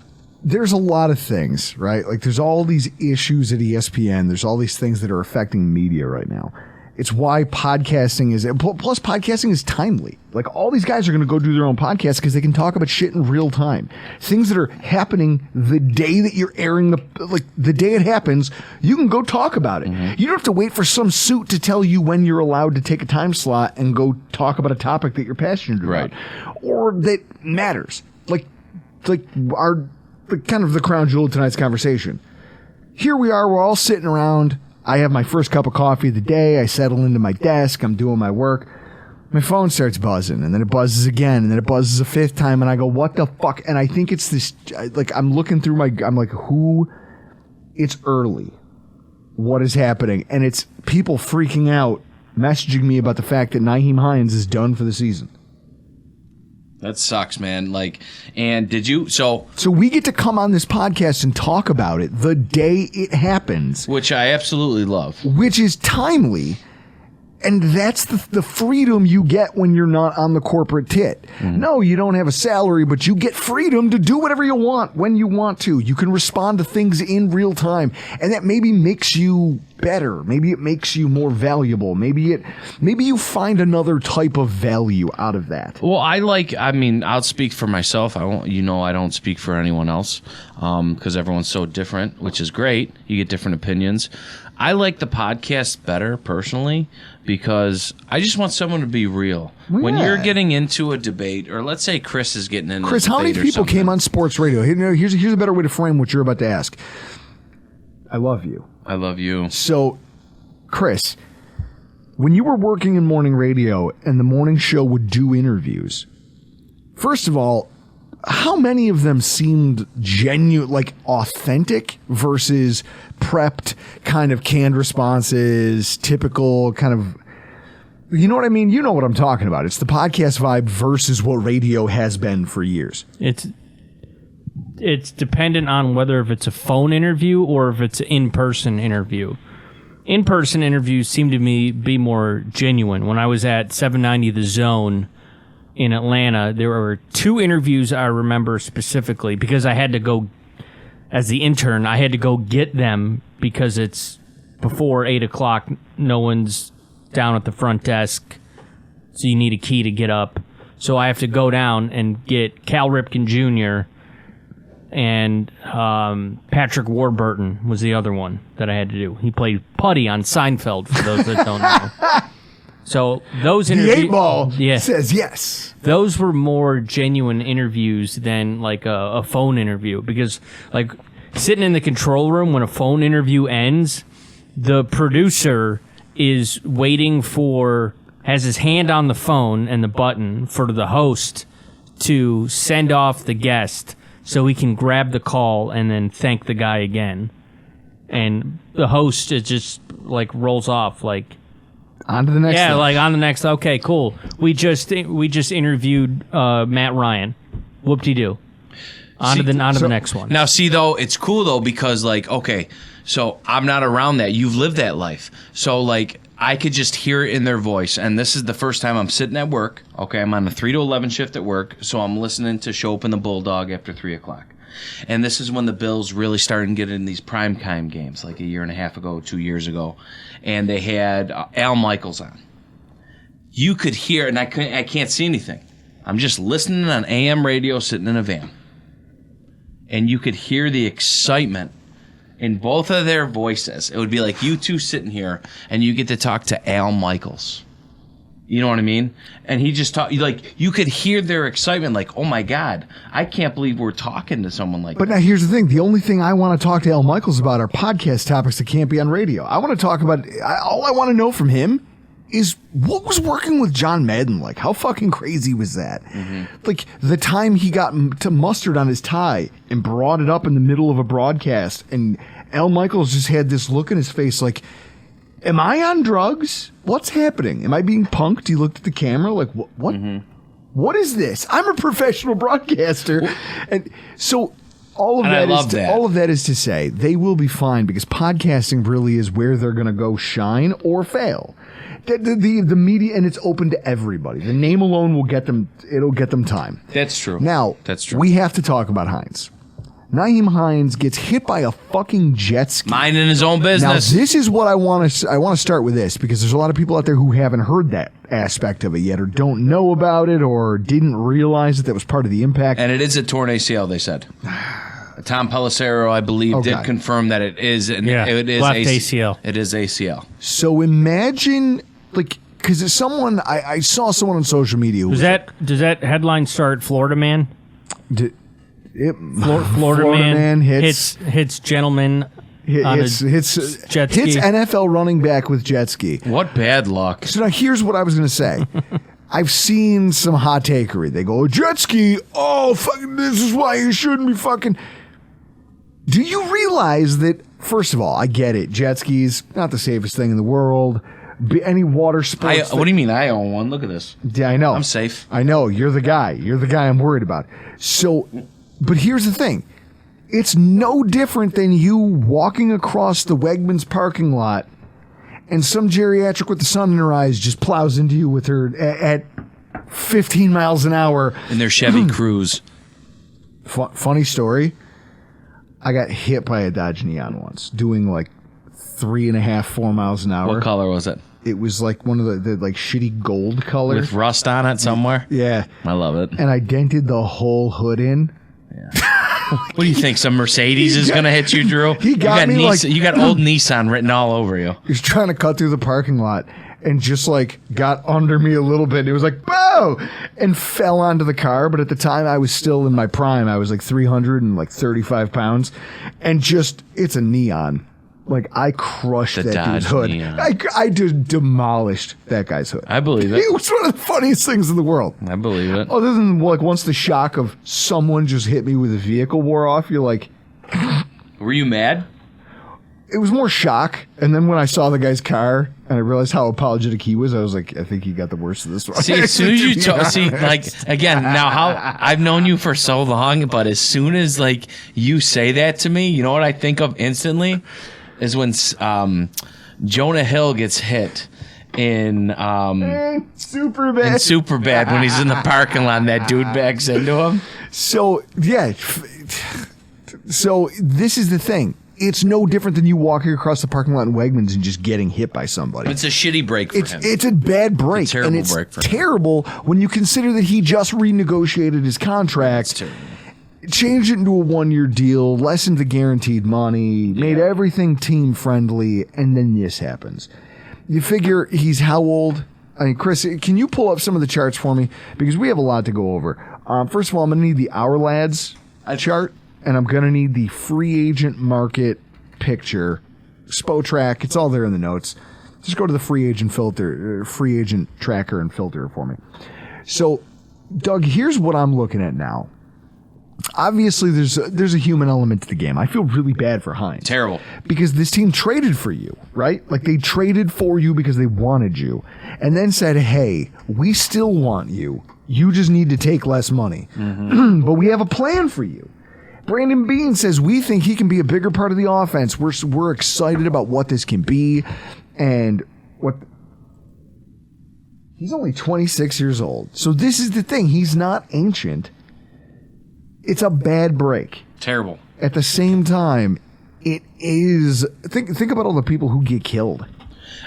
there's a lot of things, right? Like there's all these issues at ESPN. There's all these things that are affecting media right now. It's why podcasting is timely. Like all these guys are going to go do their own podcasts because they can talk about shit in real time. Things that are happening the day that you're airing the day it happens, you can go talk about it. Mm-hmm. You don't have to wait for some suit to tell you when you're allowed to take a time slot and go talk about a topic that you're passionate about or that matters. Like kind of the crown jewel of tonight's conversation. Here we are, we're all sitting around. I have my first cup of coffee of the day. I settle into my desk. I'm doing my work. My phone starts buzzing, and then it buzzes again, and then it buzzes a fifth time, and I go, what the fuck? And I think it's this, like, I'm looking through I'm like, it's early. What is happening? And it's people freaking out, messaging me about the fact that Nyheim Hines is done for the season. That sucks, man. Like, and did you? So we get to come on this podcast and talk about it the day it happens, which I absolutely love, which is timely, and that's the freedom you get when you're not on the corporate tit. Mm-hmm. No, you don't have a salary, but you get freedom to do whatever you want when you want to. You can respond to things in real time, and that maybe makes you better. Maybe it makes you more valuable. Maybe you find another type of value out of that. Well, I'll speak for myself. I don't speak for anyone else because everyone's so different, which is great. You get different opinions. I like the podcast better personally because I just want someone to be real. Yeah. When you're getting into a debate, or let's say Chris is getting into a debate. Chris, how many people came on sports radio? Here's a better way to frame what you're about to ask. I love you. I love you. So, Chris, when you were working in morning radio and the morning show would do interviews, first of all, how many of them seemed genuine, like authentic versus prepped, kind of canned responses, typical kind of, you know what I mean? You know what I'm talking about. It's the podcast vibe versus what radio has been for years. It's dependent on whether if it's a phone interview or if it's an in-person interview. In-person interviews seem to me be more genuine. When I was at 790 The Zone in Atlanta, there were 2 interviews I remember specifically because I had to go, as the intern, I had to go get them because it's before 8 o'clock. No one's down at the front desk, so you need a key to get up. So I have to go down and get Cal Ripken Jr., and Patrick Warburton was the other one that I had to do. He played Putty on Seinfeld, for those that don't know. So those interviews... The 8-Ball says yes. Those were more genuine interviews than like a phone interview. Because like sitting in the control room when a phone interview ends, the producer is waiting has his hand on the phone and the button for the host to send off the guest so he can grab the call and then thank the guy again. And the host is just like rolls off like on to the next. Yeah, thing. Like on the next. Okay, cool. We just interviewed Matt Ryan. Whoop-de-doo. On to the next one. Now, see though, it's cool though because like okay, so I'm not around that. You've lived that life. So like I could just hear it in their voice. And this is the first time I'm sitting at work. Okay, I'm on a 3 to 11 shift at work, so I'm listening to Show Up in the Bulldog after 3 o'clock. And this is when the Bills really started getting these primetime games, like a year and a half ago, 2 years ago. And they had Al Michaels on. You could hear, and I can't see anything. I'm just listening on AM radio, sitting in a van. And you could hear the excitement in both of their voices. It would be like you two sitting here, and you get to talk to Al Michaels. You know what I mean? And he just talked, like, you could hear their excitement, like, oh my God, I can't believe we're talking to someone like that. But now here's the thing. The only thing I want to talk to Al Michaels about are podcast topics that can't be on radio. I want to talk about, all I want to know from him is what was working with John Madden like? How fucking crazy was that? Mm-hmm. Like, the time he got to mustard on his tie and brought it up in the middle of a broadcast, and Al Michaels just had this look in his face like, am I on drugs? What's happening? Am I being punked? He looked at the camera like, what? Mm-hmm. What is this? I'm a professional broadcaster. And so all of that is to say they will be fine, because podcasting really is where they're going to go shine or fail. The media, and it's open to everybody. The name alone will get them. It'll get them time. That's true. Now, that's true. We have to talk about Hines. Nyheim Hines gets hit by a fucking jet ski. Minding his own business. Now, this is what I want to start with this, because there's a lot of people out there who haven't heard that aspect of it yet, or don't know about it, or didn't realize that was part of the impact. And it is a torn ACL, they said. Tom Pelissero, I believe, did confirm that it is. It is left ACL. It is ACL. So imagine, like, because someone I saw someone on social media. Does that headline start Florida man? Florida man hits gentleman hits jet ski. Hits NFL running back with jet ski. What bad luck. So now here's what I was going to say. I've seen some hot takery. They go, jet ski, oh, fucking, this is why you shouldn't be fucking. Do you realize that, first of all, I get it. Jet skis, not the safest thing in the world. Any water sports. What do you mean I own one? Look at this. Yeah, I know. I'm safe. I know. You're the guy. You're the guy I'm worried about. So, but here's the thing. It's no different than you walking across the Wegmans parking lot and some geriatric with the sun in her eyes just plows into you with her at 15 miles an hour. In their Chevy Cruze. Funny story. I got hit by a Dodge Neon once, doing like 3.5, 4 miles an hour. What color was it? It was like one of the like shitty gold color. With rust on it somewhere? Yeah. I love it. And I dented the whole hood in. Yeah. What do you think? Some Mercedes is going to hit you, Drew? You got old Nissan written all over you. He was trying to cut through the parking lot and just like got under me a little bit. And it was like, boom! And fell onto the car. But at the time, I was still in my prime. I was like 335 pounds. And just, it's a Neon. Like, I crushed that Dodge dude's hood. Neon. I just demolished that guy's hood. I believe it. It was one of the funniest things in the world. I believe it. Other than, like, once the shock of someone just hit me with a vehicle wore off, you're like... Were you mad? It was more shock. And then when I saw the guy's car and I realized how apologetic he was, I was like, I think he got the worst of this one. See, as soon as you again, now how I've known you for so long, but as soon as, like, you say that to me, you know what I think of instantly? Is when Jonah Hill gets hit in Superbad when he's in the parking lot and that dude backs into him. So, yeah. So, this is the thing. It's no different than you walking across the parking lot in Wegmans and just getting hit by somebody. It's a shitty break for him. It's a bad break. It's a terrible break for him. Terrible when you consider that he just renegotiated his contract. It's terrible. Changed it into a 1-year deal, lessened the guaranteed money, made everything team friendly, and then this happens. You figure he's how old? I mean, Chris, can you pull up some of the charts for me? Because we have a lot to go over. First of all, I'm going to need the Our Lads chart, and I'm going to need the free agent market picture. Spotrac, it's all there in the notes. Just go to the free agent tracker and filter it for me. So, Doug, here's what I'm looking at now. Obviously, there's a human element to the game. I feel really bad for Hines. Terrible. Because this team traded for you, right? Like, they traded for you because they wanted you. And then said, hey, we still want you. You just need to take less money. Mm-hmm. But we have a plan for you. Brandon Beane says, we think he can be a bigger part of the offense. We're excited about what this can be. And what? He's only 26 years old. So this is the thing. He's not ancient. It's a bad break. Terrible. At the same time, it is. Think about all the people who get killed.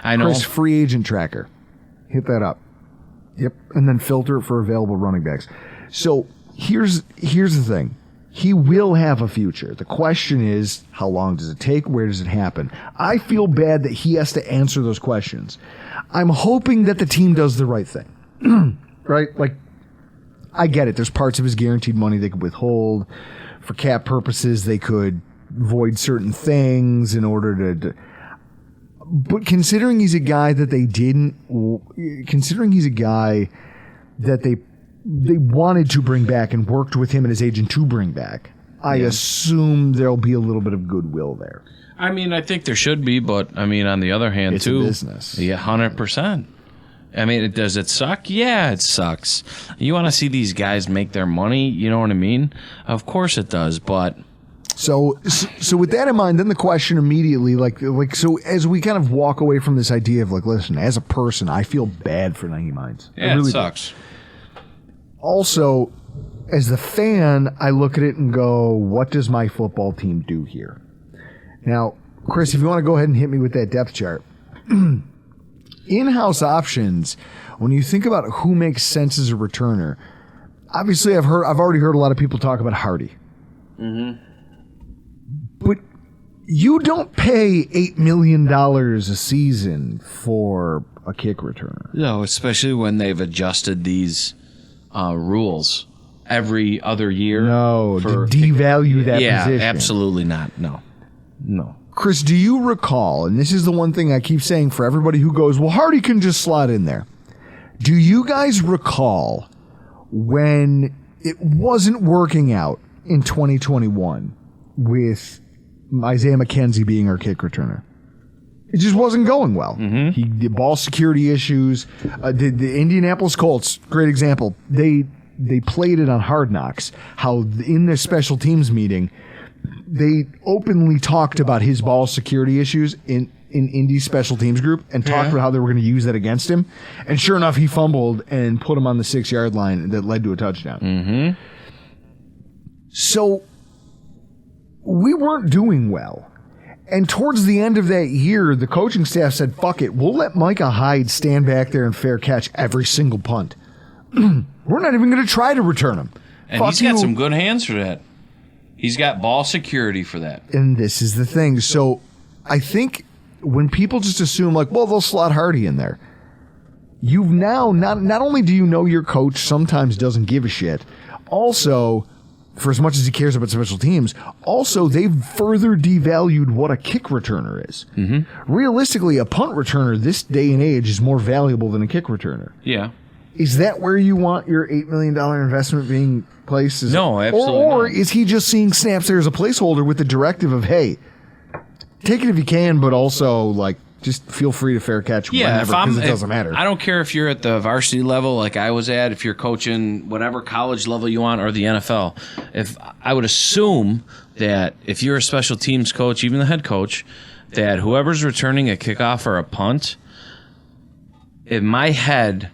I know. Chris, free agent tracker. Hit that up. Yep. And then filter it for available running backs. So here's the thing. He will have a future. The question is, how long does it take? Where does it happen? I feel bad that he has to answer those questions. I'm hoping that the team does the right thing. Right? Like, I get it. There's parts of his guaranteed money they could withhold. For cap purposes, they could void certain things in order to. But considering he's a guy that they didn't. Considering he's a guy that they wanted to bring back and worked with him and his agent to bring back, I assume there'll be a little bit of goodwill there. I mean, I think there should be, but I mean, on the other hand, it's too, a business. Yeah, 100%. I mean, does it suck? Yeah, it sucks. You want to see these guys make their money, you know what I mean? Of course it does, but so with that in mind, then the question immediately, so as we kind of walk away from this idea of listen, as a person, I feel bad for Nyheim Hines. Yeah, it sucks. Also, as the fan, I look at it and go, what does my football team do here? Now, Chris, if you want to go ahead and hit me with that depth chart. In-house options, when you think about who makes sense as a returner, obviously I've already heard a lot of people talk about Hardy. Mm-hmm. But you don't pay $8 million a season for a kick returner. No, especially when they've adjusted these rules every other year. No, to devalue that position. Yeah, absolutely not. No. Chris, do you recall, and this is the one thing I keep saying for everybody who goes, well, Hardy can just slot in there. Do you guys recall when it wasn't working out in 2021 with Isaiah McKenzie being our kick returner? It just wasn't going well. Mm-hmm. He did ball security issues. The Indianapolis Colts, great example. They played it on Hard Knocks, how in their special teams meeting, they openly talked about his ball security issues in Indy's special teams group and talked about how they were going to use that against him. And sure enough, he fumbled and put him on the 6-yard line that led to a touchdown. Mm-hmm. So we weren't doing well. And towards the end of that year, the coaching staff said, fuck it, we'll let Micah Hyde stand back there and fair catch every single punt. We're not even going to try to return him. And he's got some good hands for that. He's got ball security for that. And this is the thing. So I think when people just assume they'll slot Hardy in there, you've now, not only do you know your coach sometimes doesn't give a shit, also, for as much as he cares about special teams, also they've further devalued what a kick returner is. Mm-hmm. Realistically, a punt returner this day and age is more valuable than a kick returner. Yeah. Is that where you want your $8 million investment being placed? No, absolutely Or not. is he just seeing snaps there as a placeholder with the directive of, hey, take it if you can, but also, just feel free to fair catch whenever, because it doesn't matter. I don't care if you're at the varsity level like I was at, if you're coaching whatever college level you want, or the NFL. If I would assume that if you're a special teams coach, even the head coach, that whoever's returning a kickoff or a punt, in my head,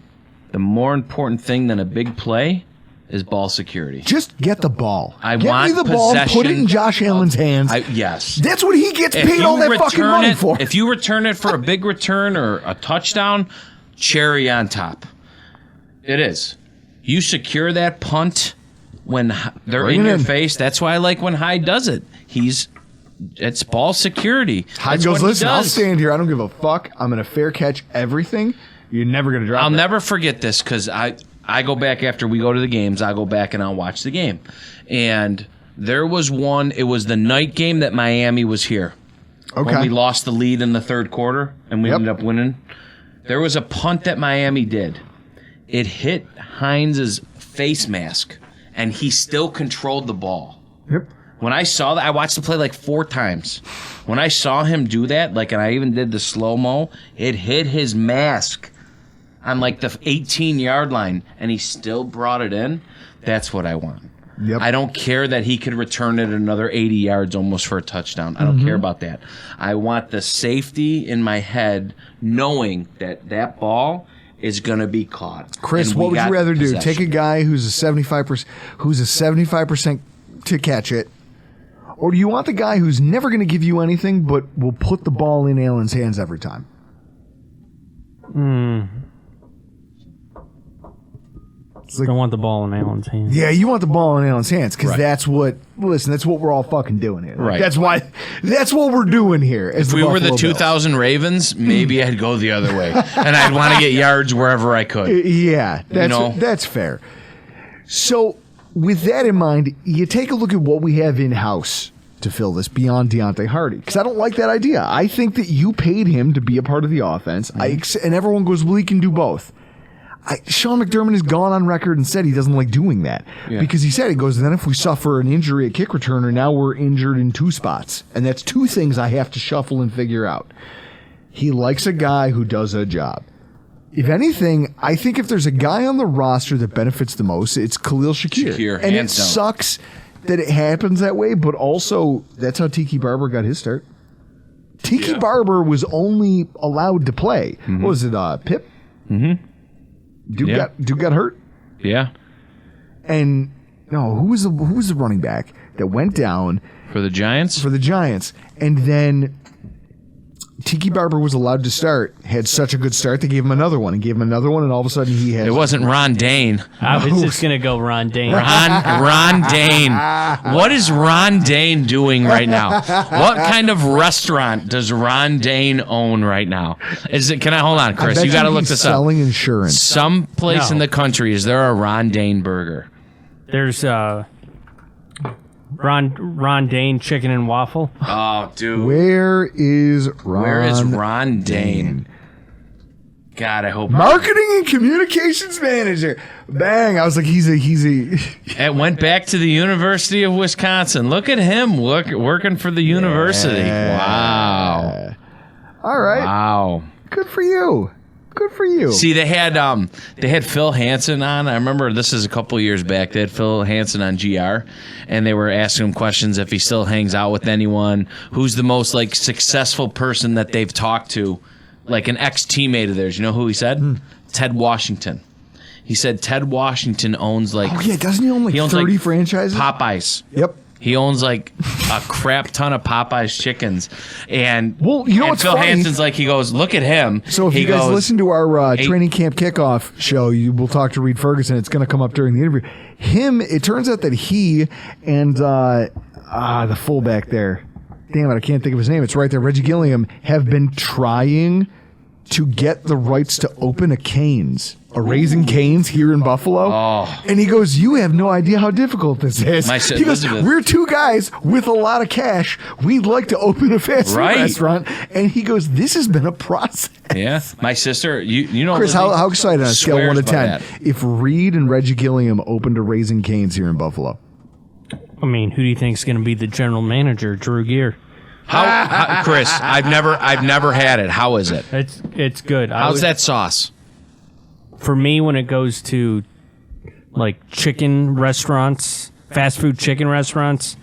the more important thing than a big play is ball security. Just get the ball. Get me the ball, put it in Josh Allen's hands. Yes. That's what he gets paid all that fucking money for. If you return it for a big return or a touchdown, cherry on top. It is. You secure that punt when they're in your face. That's why I like when Hyde does it. It's ball security. Hyde goes, listen, I'll stand here. I don't give a fuck. I'm going to fair catch everything. You're never going to drop it. I'll never forget this because I go back after we go to the games. I go back and I'll watch the game. And there was one. It was the night game that Miami was here. Okay. When we lost the lead in the third quarter and we ended up winning. There was a punt that Miami did. It hit Hines' face mask, and he still controlled the ball. Yep. When I saw that, I watched the play 4 times. When I saw him do that, and I even did the slow-mo, it hit his mask on the 18-yard line, and he still brought it in. That's what I want. Yep. I don't care that he could return it another 80 yards almost for a touchdown. I don't care about that. I want the safety in my head knowing that that ball is going to be caught. Chris, what would you rather do? Take a guy who's a 75% to catch it, or do you want the guy who's never going to give you anything but will put the ball in Allen's hands every time? I don't want the ball in Allen's hands. Yeah, you want the ball in Allen's hands because that's what we're all fucking doing here. Right. That's what we're doing here. If we were the 2000 Ravens, maybe I'd go the other way. And I'd want to get yards wherever I could. Yeah, that's fair. So with that in mind, you take a look at what we have in-house to fill this beyond Deontay Hardy. Because I don't like that idea. I think that you paid him to be a part of the offense. And everyone goes, well, he can do both. Sean McDermott has gone on record and said he doesn't like doing that. Yeah. Because he goes, then if we suffer an injury at kick returner, now we're injured in 2 spots. And that's 2 things I have to shuffle and figure out. He likes a guy who does a job. If anything, I think if there's a guy on the roster that benefits the most, it's Khalil Shakir. And it sucks that it happens that way, but also that's how Tiki Barber got his start. Tiki Barber was only allowed to play. Mm-hmm. What was it, Pip? Mm-hmm. Dude got hurt. Yeah. And no, who was the running back that went down for the Giants? And then Tiki Barber was allowed to start. Had such a good start, they gave him another one, and all of a sudden he had. It wasn't Ron Dane. I was just gonna go Ron Dane. Ron Dane. What is Ron Dane doing right now? What kind of restaurant does Ron Dane own right now? Can I hold on, Chris? You got to look this up. Selling insurance. Some place in the country, is there a Ron Dane burger? There's Ron Dane chicken and waffle. Oh, dude. Where is Ron Dane? God, I hope. Marketing and communications manager. Bang! I was like, he's a. It went back to the University of Wisconsin. Look at him working for the university. Wow. All right. Wow. Good for you. Good for you. See, they had Phil Hansen on. I remember this is a couple years back. They had Phil Hansen on GR, and they were asking him questions if he still hangs out with anyone. Who's the most successful person that they've talked to, like an ex-teammate of theirs? You know who he said? Ted Washington. He said Ted Washington owns doesn't he own 30 franchises? Popeyes. Yep. He owns a crap ton of Popeye's chickens, and what's Phil funny? Hansen's he goes, look at him. So if you guys listen to our training camp kickoff show, we'll talk to Reed Ferguson. It's going to come up during the interview. It turns out that he and the fullback there, damn it, I can't think of his name. It's right there. Reggie Gilliam have been trying to get the rights to open a Raising Cane's here in Buffalo. Oh. And he goes, you have no idea how difficult this is. He goes, we're 2 guys with a lot of cash. We'd like to open a fast food restaurant. And he goes, this has been a process. Yeah. My sister, you know. Chris, how excited on a scale 1 to 10 if Reed and Reggie Gilliam opened a Raising Cane's here in Buffalo? I mean, who do you think is going to be the general manager? Drew Gear. How Chris, I've never had it. How is it? It's good. How's that sauce? For me, when it goes to chicken restaurants, fast food chicken restaurants,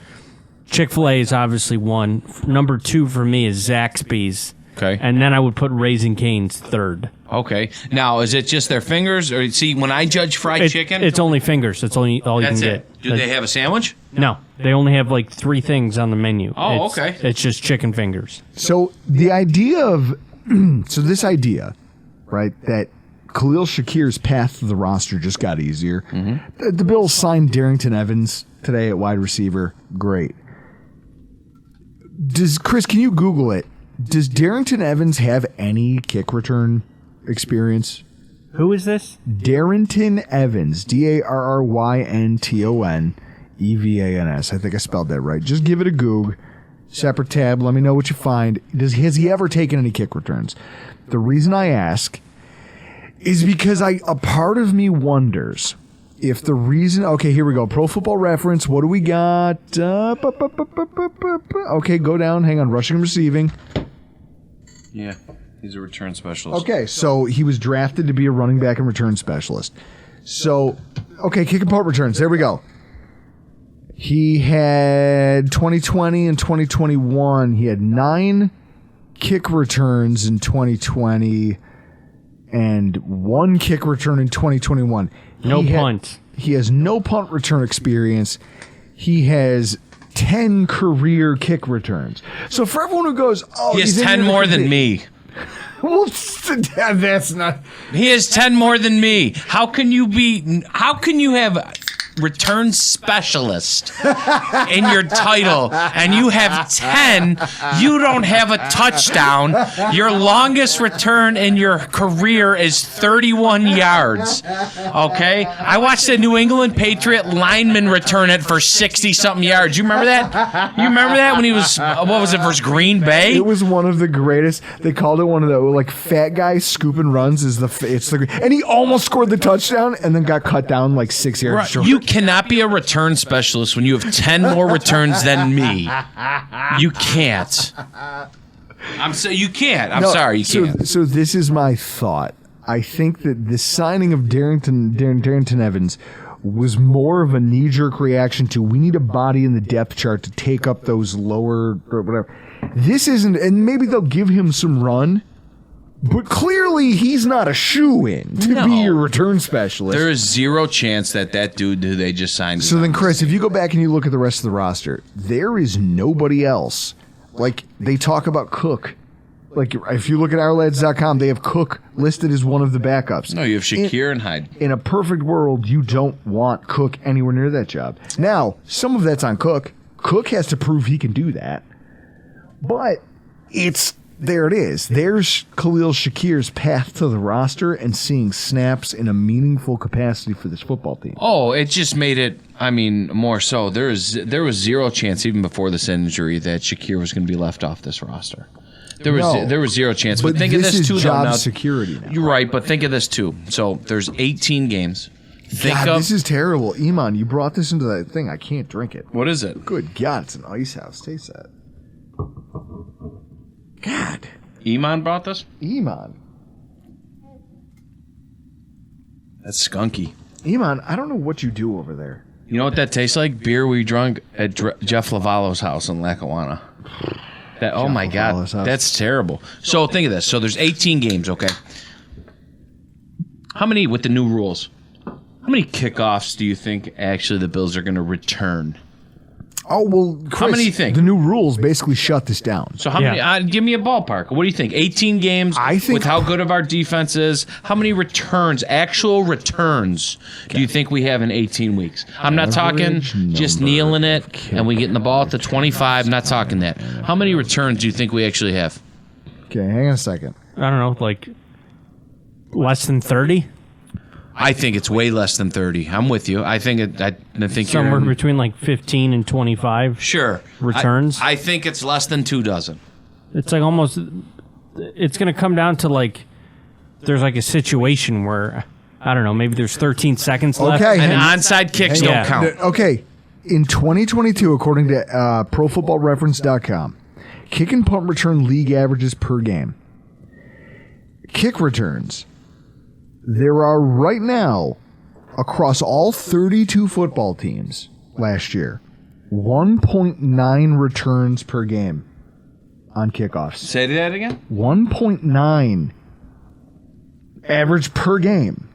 Chick-fil-A is obviously one. Number 2 for me is Zaxby's. Okay. And then I would put Raising Cane's third. Okay. Now, is it just their fingers? Or see, when I judge fried chicken... It's only fingers. That's all you can get. That's it. Do they have a sandwich? No. They only have 3 things on the menu. Oh, okay. It's just chicken fingers. So the idea of... this idea, right, that Khalil Shakir's path to the roster just got easier. Mm-hmm. The Bills signed Darrington Evans today at wide receiver. Great. Chris, can you Google it? Does Darrington Evans have any kick return experience? Who is this? Darrington Evans. Darrynton Evans. I think I spelled that right. Just give it a Goog. Separate tab. Let me know what you find. Has he ever taken any kick returns? The reason I ask is because a part of me wonders if the reason... Okay, here we go. Pro Football Reference. What do we got? Okay, go down. Hang on. Rushing and receiving. Yeah, he's a return specialist. Okay, so he was drafted to be a running back and return specialist. So, okay, kick and punt returns. There we go. He had 2020 and 2021. He had 9 kick returns in 2020 and 1 kick return in 2021. No punt. He has no punt return experience. He has 10 career kick returns. So for everyone who goes, oh, he has 10 more than me. Well, that's not. He has 10 more than me. How can you have return specialist in your title and you have 10? You don't have a touchdown. Your longest return in your career is 31 yards. Okay? I watched a New England Patriot lineman return it for 60-something yards. You remember that? You remember that when he was, what was it, versus Green Bay? It was one of the greatest. They called it one of the, like, fat guys scooping runs. And he almost scored the touchdown and then got cut down like 6 yards short. You cannot be a return specialist when you have 10 more returns than me. You can't. You can't. I'm sorry, you can't. So this is my thought. I think that the signing of Darrington Evans was more of a knee-jerk reaction to we need a body in the depth chart to take up those lower or whatever. This isn't, and maybe they'll give him some run. But clearly, he's not a shoo-in to be your return specialist. There is zero chance that dude who they just signed. So then, Chris, if you go back and you look at the rest of the roster, there is nobody else. Like, they talk about Cook. Like, if you look at ourlads.com, they have Cook listed as one of the backups. No, you have Shakir and Hyde. In a perfect world, you don't want Cook anywhere near that job. Now, some of that's on Cook. Cook has to prove he can do that. But there it is. There's Khalil Shakir's path to the roster and seeing snaps in a meaningful capacity for this football team. Oh, it just made it, more so. There was zero chance, even before this injury, that Shakir was going to be left off this roster. There was zero chance. But think of this, too, job though. Now, security now. You're right, but think of this, too. So there's 18 games. This is terrible. Iman, you brought this into that thing. I can't drink it. What is it? Good God, it's an ice house. Taste that. God. Iman brought this? Iman. That's skunky. Iman, I don't know what you do over there. You know what that tastes like? Beer we drunk at Jeff Lavallo's house in Lackawanna. Oh my God, that's terrible. So think of this. So there's 18 games, okay? How many, with the new rules, how many kickoffs do you think actually the Bills are going to return? Oh, well, Chris, how many do you think? The new rules basically shut this down. So how many? Give me a ballpark. What do you think? 18 games with how good of our defense is. How many returns, actual returns, do you think we have in 18 weeks? I'm not talking just kneeling it and we getting the ball at the 25. I'm not talking that. How many returns do you think we actually have? Okay, hang on a second. I don't know, like less than 30? I think it's way less than 30. I'm with you. I think somewhere between like 15 and 25. Sure. Returns. I think it's less than 2 dozen. It's like almost. It's going to come down to like there's like a situation where I don't know. Maybe there's 13 seconds left. Okay, and onside kicks don't count. Okay, in 2022, according to ProFootballReference.com, kick and punt return league averages per game. Kick returns. There are right now, across all 32 football teams last year, 1.9 returns per game on kickoffs. Say that again? 1.9 average per game.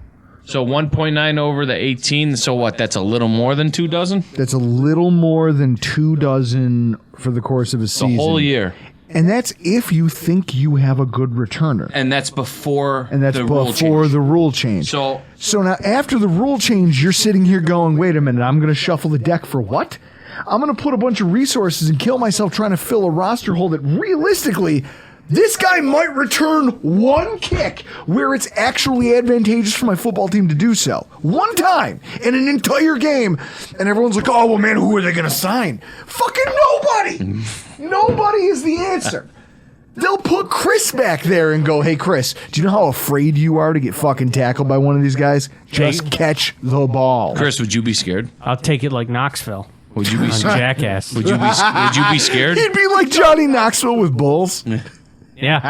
So 1.9 over the 18, so what? That's a little more than 2 dozen? That's a little more than 2 dozen for the course of a season. The whole year. And that's if you think you have a good returner. And that's before the rule change. So now after the rule change, you're sitting here going, wait a minute, I'm going to shuffle the deck for what? I'm going to put a bunch of resources and kill myself trying to fill a roster hole that realistically, this guy might return one kick where it's actually advantageous for my football team to do so. One time in an entire game. And everyone's like, oh, well, man, who are they going to sign? Fucking nobody. Nobody is the answer. They'll put Chris back there and go, hey, Chris, do you know how afraid you are to get fucking tackled by one of these guys? Just catch the ball. Chris, would you be scared? I'll take it like Knoxville. Would you be scared? Jackass. Would you be scared? He'd be like Johnny Knoxville with bulls. Yeah.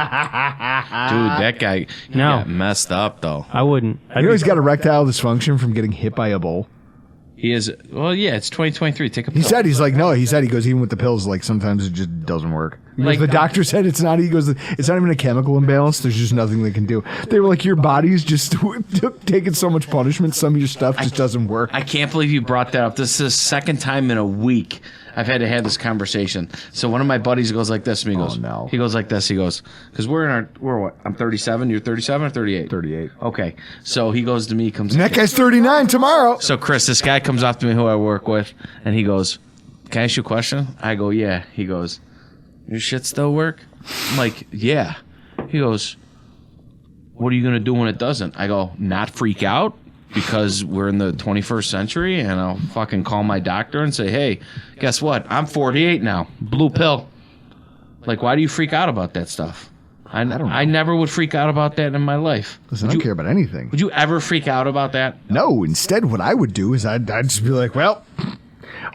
Dude, that guy got messed up, though. I wouldn't. You know he's got erectile dysfunction from getting hit by a bull? He is. Well, yeah, it's 2023. Take a pill. He said, he goes, even with the pills, like, sometimes it just doesn't work. Like, the doctor said it's not, he goes, it's not even a chemical imbalance. There's just nothing they can do. They were like, your body's just taking so much punishment. Some of your stuff just doesn't work. I can't believe you brought that up. This is the second time in a week I've had to have this conversation. So one of my buddies goes like this to me. He goes, no. He goes like this. He goes, because we're what? I'm 37. You're 37 or 38? 38. Okay. So he goes to me, comes. And that guy's 39 tomorrow. So Chris, this guy comes up to me who I work with, and he goes, "Can I ask you a question?" I go, "Yeah." He goes, "Your shit still work?" I'm like, "Yeah." He goes, "What are you gonna do when it doesn't?" I go, "Not freak out." Because we're in the 21st century, and I'll fucking call my doctor and say, hey, guess what? I'm 48 now. Blue pill. Like, why do you freak out about that stuff? I don't know. I never would freak out about that in my life. Listen, I don't care about anything. Would you ever freak out about that? No. Instead, what I would do is I'd just be like, well...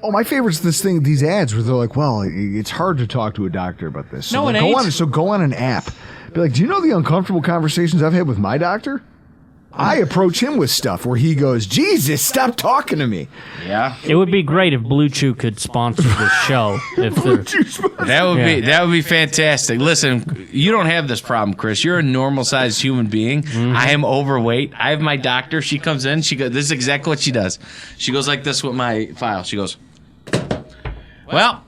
Oh, my favorite's these ads where they're like, well, it's hard to talk to a doctor about this. So no, it ain't. Go on an app. Be like, do you know the uncomfortable conversations I've had with my doctor? I approach him with stuff where he goes, Jesus, stop talking to me. Yeah. It would be great if Blue Chew could sponsor this show. That would be fantastic. Listen, you don't have this problem, Chris. You're a normal-sized human being. Mm-hmm. I am overweight. I have my doctor. She comes in. She goes, this is exactly what she does. She goes like this with my file. She goes, well,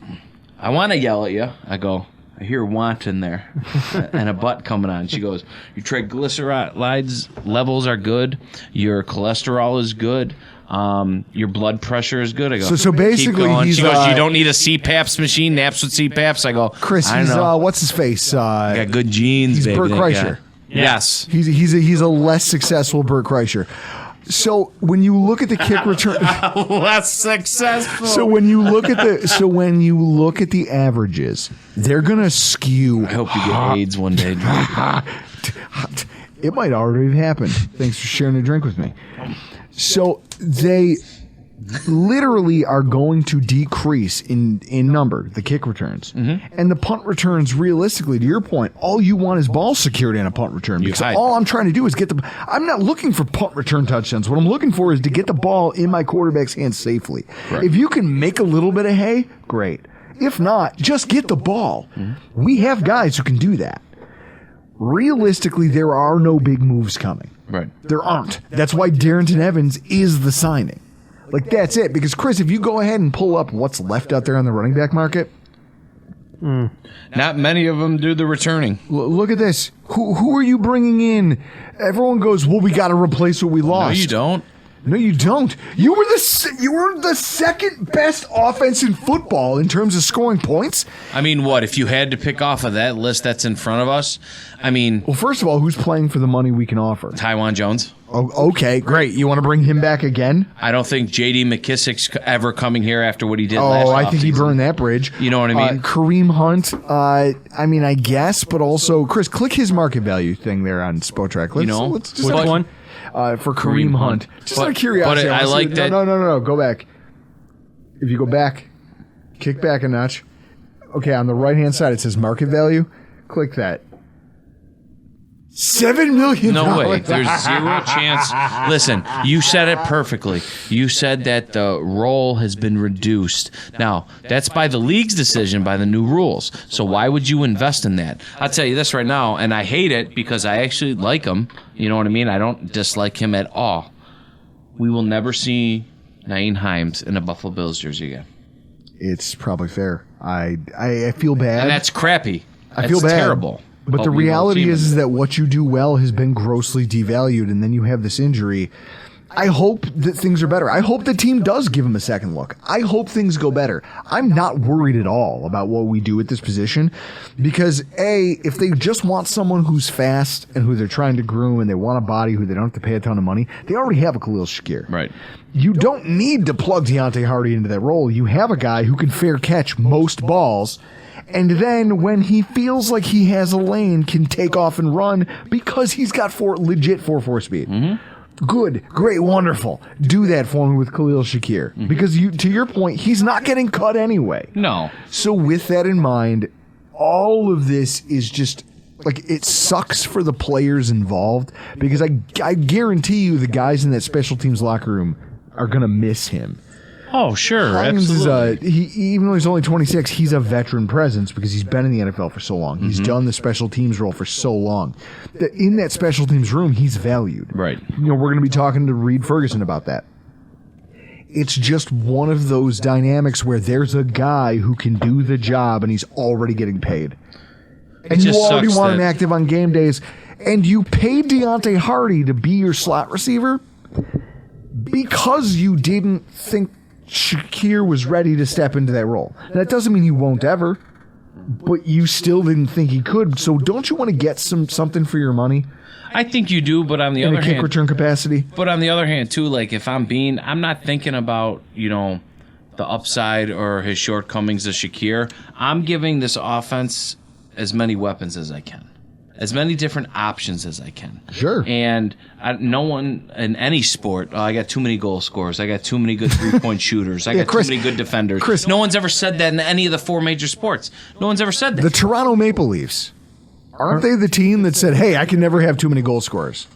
I want to yell at you. I go, I hear want in there and a butt coming on. She goes, your triglycerides levels are good. Your cholesterol is good. Your blood pressure is good. I go, so basically, she goes, you don't need a CPAPs machine. Naps with CPAPs. I go, Chris, I he's know. What's his face? Got good genes, he's baby. Bert Kreischer. Yeah. Yes. He's a less successful Bert Kreischer. So when you look at the kick return, less successful. So when you look at the averages, they're gonna skew. I hope you get AIDS one day. It might already have happened. Thanks for sharing a drink with me. So they literally are going to decrease in number, the kick returns. Mm-hmm. And the punt returns, realistically, to your point, all you want is ball security in a punt return. Because all I'm trying to do is I'm not looking for punt return touchdowns. What I'm looking for is to get the ball in my quarterback's hands safely. Right. If you can make a little bit of hay, great. If not, just get the ball. Mm-hmm. We have guys who can do that. Realistically, there are no big moves coming. Right. There aren't. That's why Darrington Evans is the signing. Like, that's it. Because, Chris, if you go ahead and pull up what's left out there on the running back market. Not many of them do the returning. Look at this. Who are you bringing in? Everyone goes, well, we got to replace what we lost. No, you don't. No, you don't. You were the second best offense in football in terms of scoring points. I mean, what? If you had to pick off of that list that's in front of us, I mean... Well, first of all, who's playing for the money we can offer? Tywan Jones. Oh, okay, great. You want to bring him back again? I don't think J.D. McKissick's ever coming here after what he did last I think he burned that bridge. You know what I mean? Kareem Hunt, I guess, but also, Chris, click his market value thing there on Spotrac. Let's just which one? For Kareem Hunt. Just out of curiosity. But I like that. No. Go back. If you go back, kick back a notch. Okay, on the right-hand side, it says market value. Click that. $7 million. No way. There's zero chance. Listen, you said it perfectly. You said that the role has been reduced. Now, that's by the league's decision, by the new rules. So why would you invest in that? I'll tell you this right now, and I hate it because I actually like him. You know what I mean? I don't dislike him at all. We will never see Nyheim Hines in a Buffalo Bills jersey again. It's probably fair. I feel bad. And that's crappy. I feel bad. Terrible. But the reality is that what you do well has been grossly devalued, and then you have this injury. I hope that things are better. I hope the team does give him a second look. I hope things go better. I'm not worried at all about what we do at this position because, A, if they just want someone who's fast and who they're trying to groom and they want a body who they don't have to pay a ton of money, they already have a Khalil Shakir. Right. You don't need to plug Deontay Hardy into that role. You have a guy who can fair catch most balls. And then when he feels like he has a lane, can take off and run because he's got legit 4.4 speed. Mm-hmm. Good, great, wonderful. Do that for me with Khalil Shakir. Mm-hmm. Because to your point, he's not getting cut anyway. No. So with that in mind, all of this is just, like, it sucks for the players involved because I guarantee you the guys in that special teams locker room are going to miss him. Oh, sure. Hines Absolutely. is even though he's only 26, he's a veteran presence because he's been in the NFL for so long. He's done the special teams role for so long. In that special teams room, he's valued. Right. We're going to be talking to Reed Ferguson about that. It's just one of those dynamics where there's a guy who can do the job and he's already getting paid. And you already want him active on game days. And you paid Deontay Hardy to be your slot receiver because you didn't think Shakir was ready to step into that role. That doesn't mean he won't ever, but you still didn't think he could. So don't you want to get something for your money? I think you do, but on the other hand, kick return capacity. But on the other hand, too, like if I'm not thinking about the upside or his shortcomings of Shakir. I'm giving this offense as many weapons as I can. As many different options as I can. Sure. And no one in any sport, I got too many goal scorers. I got too many good three-point shooters. I got too many good defenders. Chris, no one's ever said that in any of the 4 major sports. No one's ever said that. The Toronto Maple Leafs, aren't they the team that said, hey, I can never have too many goal scorers?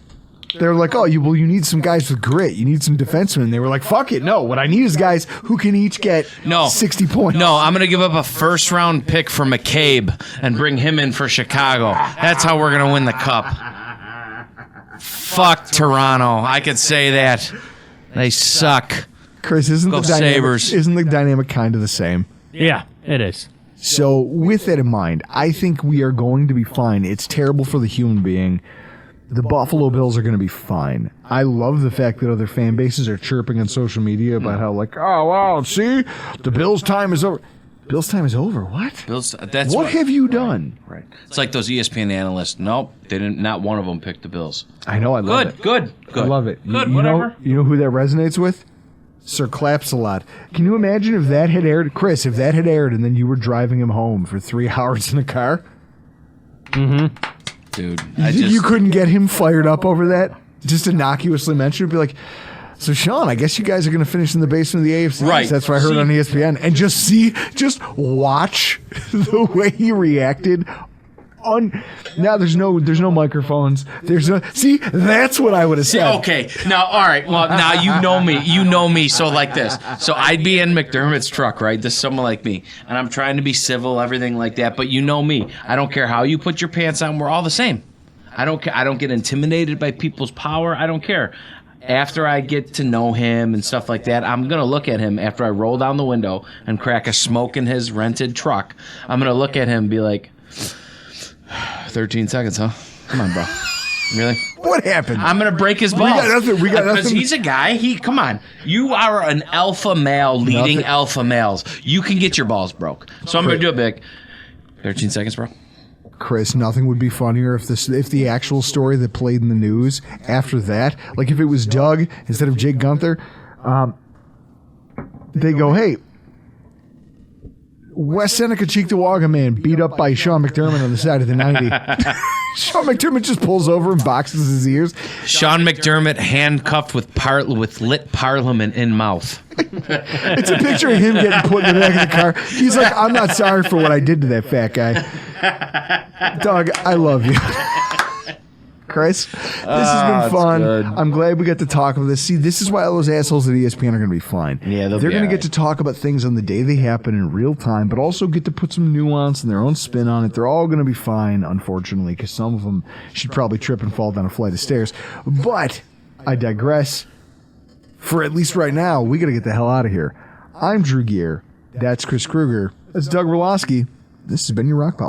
They're like, you need some guys with grit. You need some defensemen. They were like, fuck it. No, what I need is guys who can each get 60 points. No, I'm going to give up a first-round pick for McCabe and bring him in for Chicago. That's how we're going to win the cup. Fuck Toronto. I could say that. They suck. Chris, isn't the dynamic kind of the same? Yeah, it is. So with that in mind, I think we are going to be fine. It's terrible for the human being. The Buffalo Bills are going to be fine. I love the fact that other fan bases are chirping on social media about how, see, the Bills' time is over. Bills' time is over? What? What have you done? Right. It's like those ESPN analysts. Nope, they didn't. Not one of them picked the Bills. I know. I love it. Good. I love it. Good. Whatever. You know who that resonates with? Sir Claps-a-Lot. Can you imagine if that had aired, Chris? If that had aired, and then you were driving him home for 3 hours in a car? Mm-hmm. Dude, you couldn't get him fired up over that? Just innocuously mention it, be like, so Sean, I guess you guys are going to finish in the basement of the AFC. Right. That's what I heard on ESPN. And just watch the way he reacted. Now there's no microphones. That's what I would have said. Okay. Now, all right. Well, now you know me. So like this. So I'd be in McDermott's truck, right? This is someone like me, and I'm trying to be civil, everything like that. But you know me. I don't care how you put your pants on. We're all the same. I don't care. I don't get intimidated by people's power. I don't care. After I get to know him and stuff like that, I'm going to look at him after I roll down the window and crack a smoke in his rented truck. I'm going to look at him and be like, 13 seconds, huh? Come on, bro. Really? What happened? I'm going to break his balls. We got nothing. Because he's a guy. Come on. You are an alpha male leading alpha males. You can get your balls broke. So I'm going to do it big. 13 seconds, bro. Chris, nothing would be funnier if the actual story that played in the news after that, like if it was Doug instead of Jake Gunther, they go, hey, West Seneca Cheektowaga man beat up by Sean McDermott on the side of the 90. Sean McDermott just pulls over and boxes his ears. Sean McDermott handcuffed with lit Parliament in mouth. It's a picture of him getting put in the back of the car. He's like, I'm not sorry for what I did to that fat guy. Doug, I love you. Chris, this has been fun. Good. I'm glad we got to talk about this. See, this is why all those assholes at ESPN are going to be fine. Yeah, they're going to get to talk about things on the day they happen in real time, but also get to put some nuance and their own spin on it. They're all going to be fine, unfortunately, because some of them should probably trip and fall down a flight of stairs. But I digress. For at least right now, we got to get the hell out of here. I'm Drew Gear. That's Chris Kruger. That's Doug Relosky. This has been your Rockpile.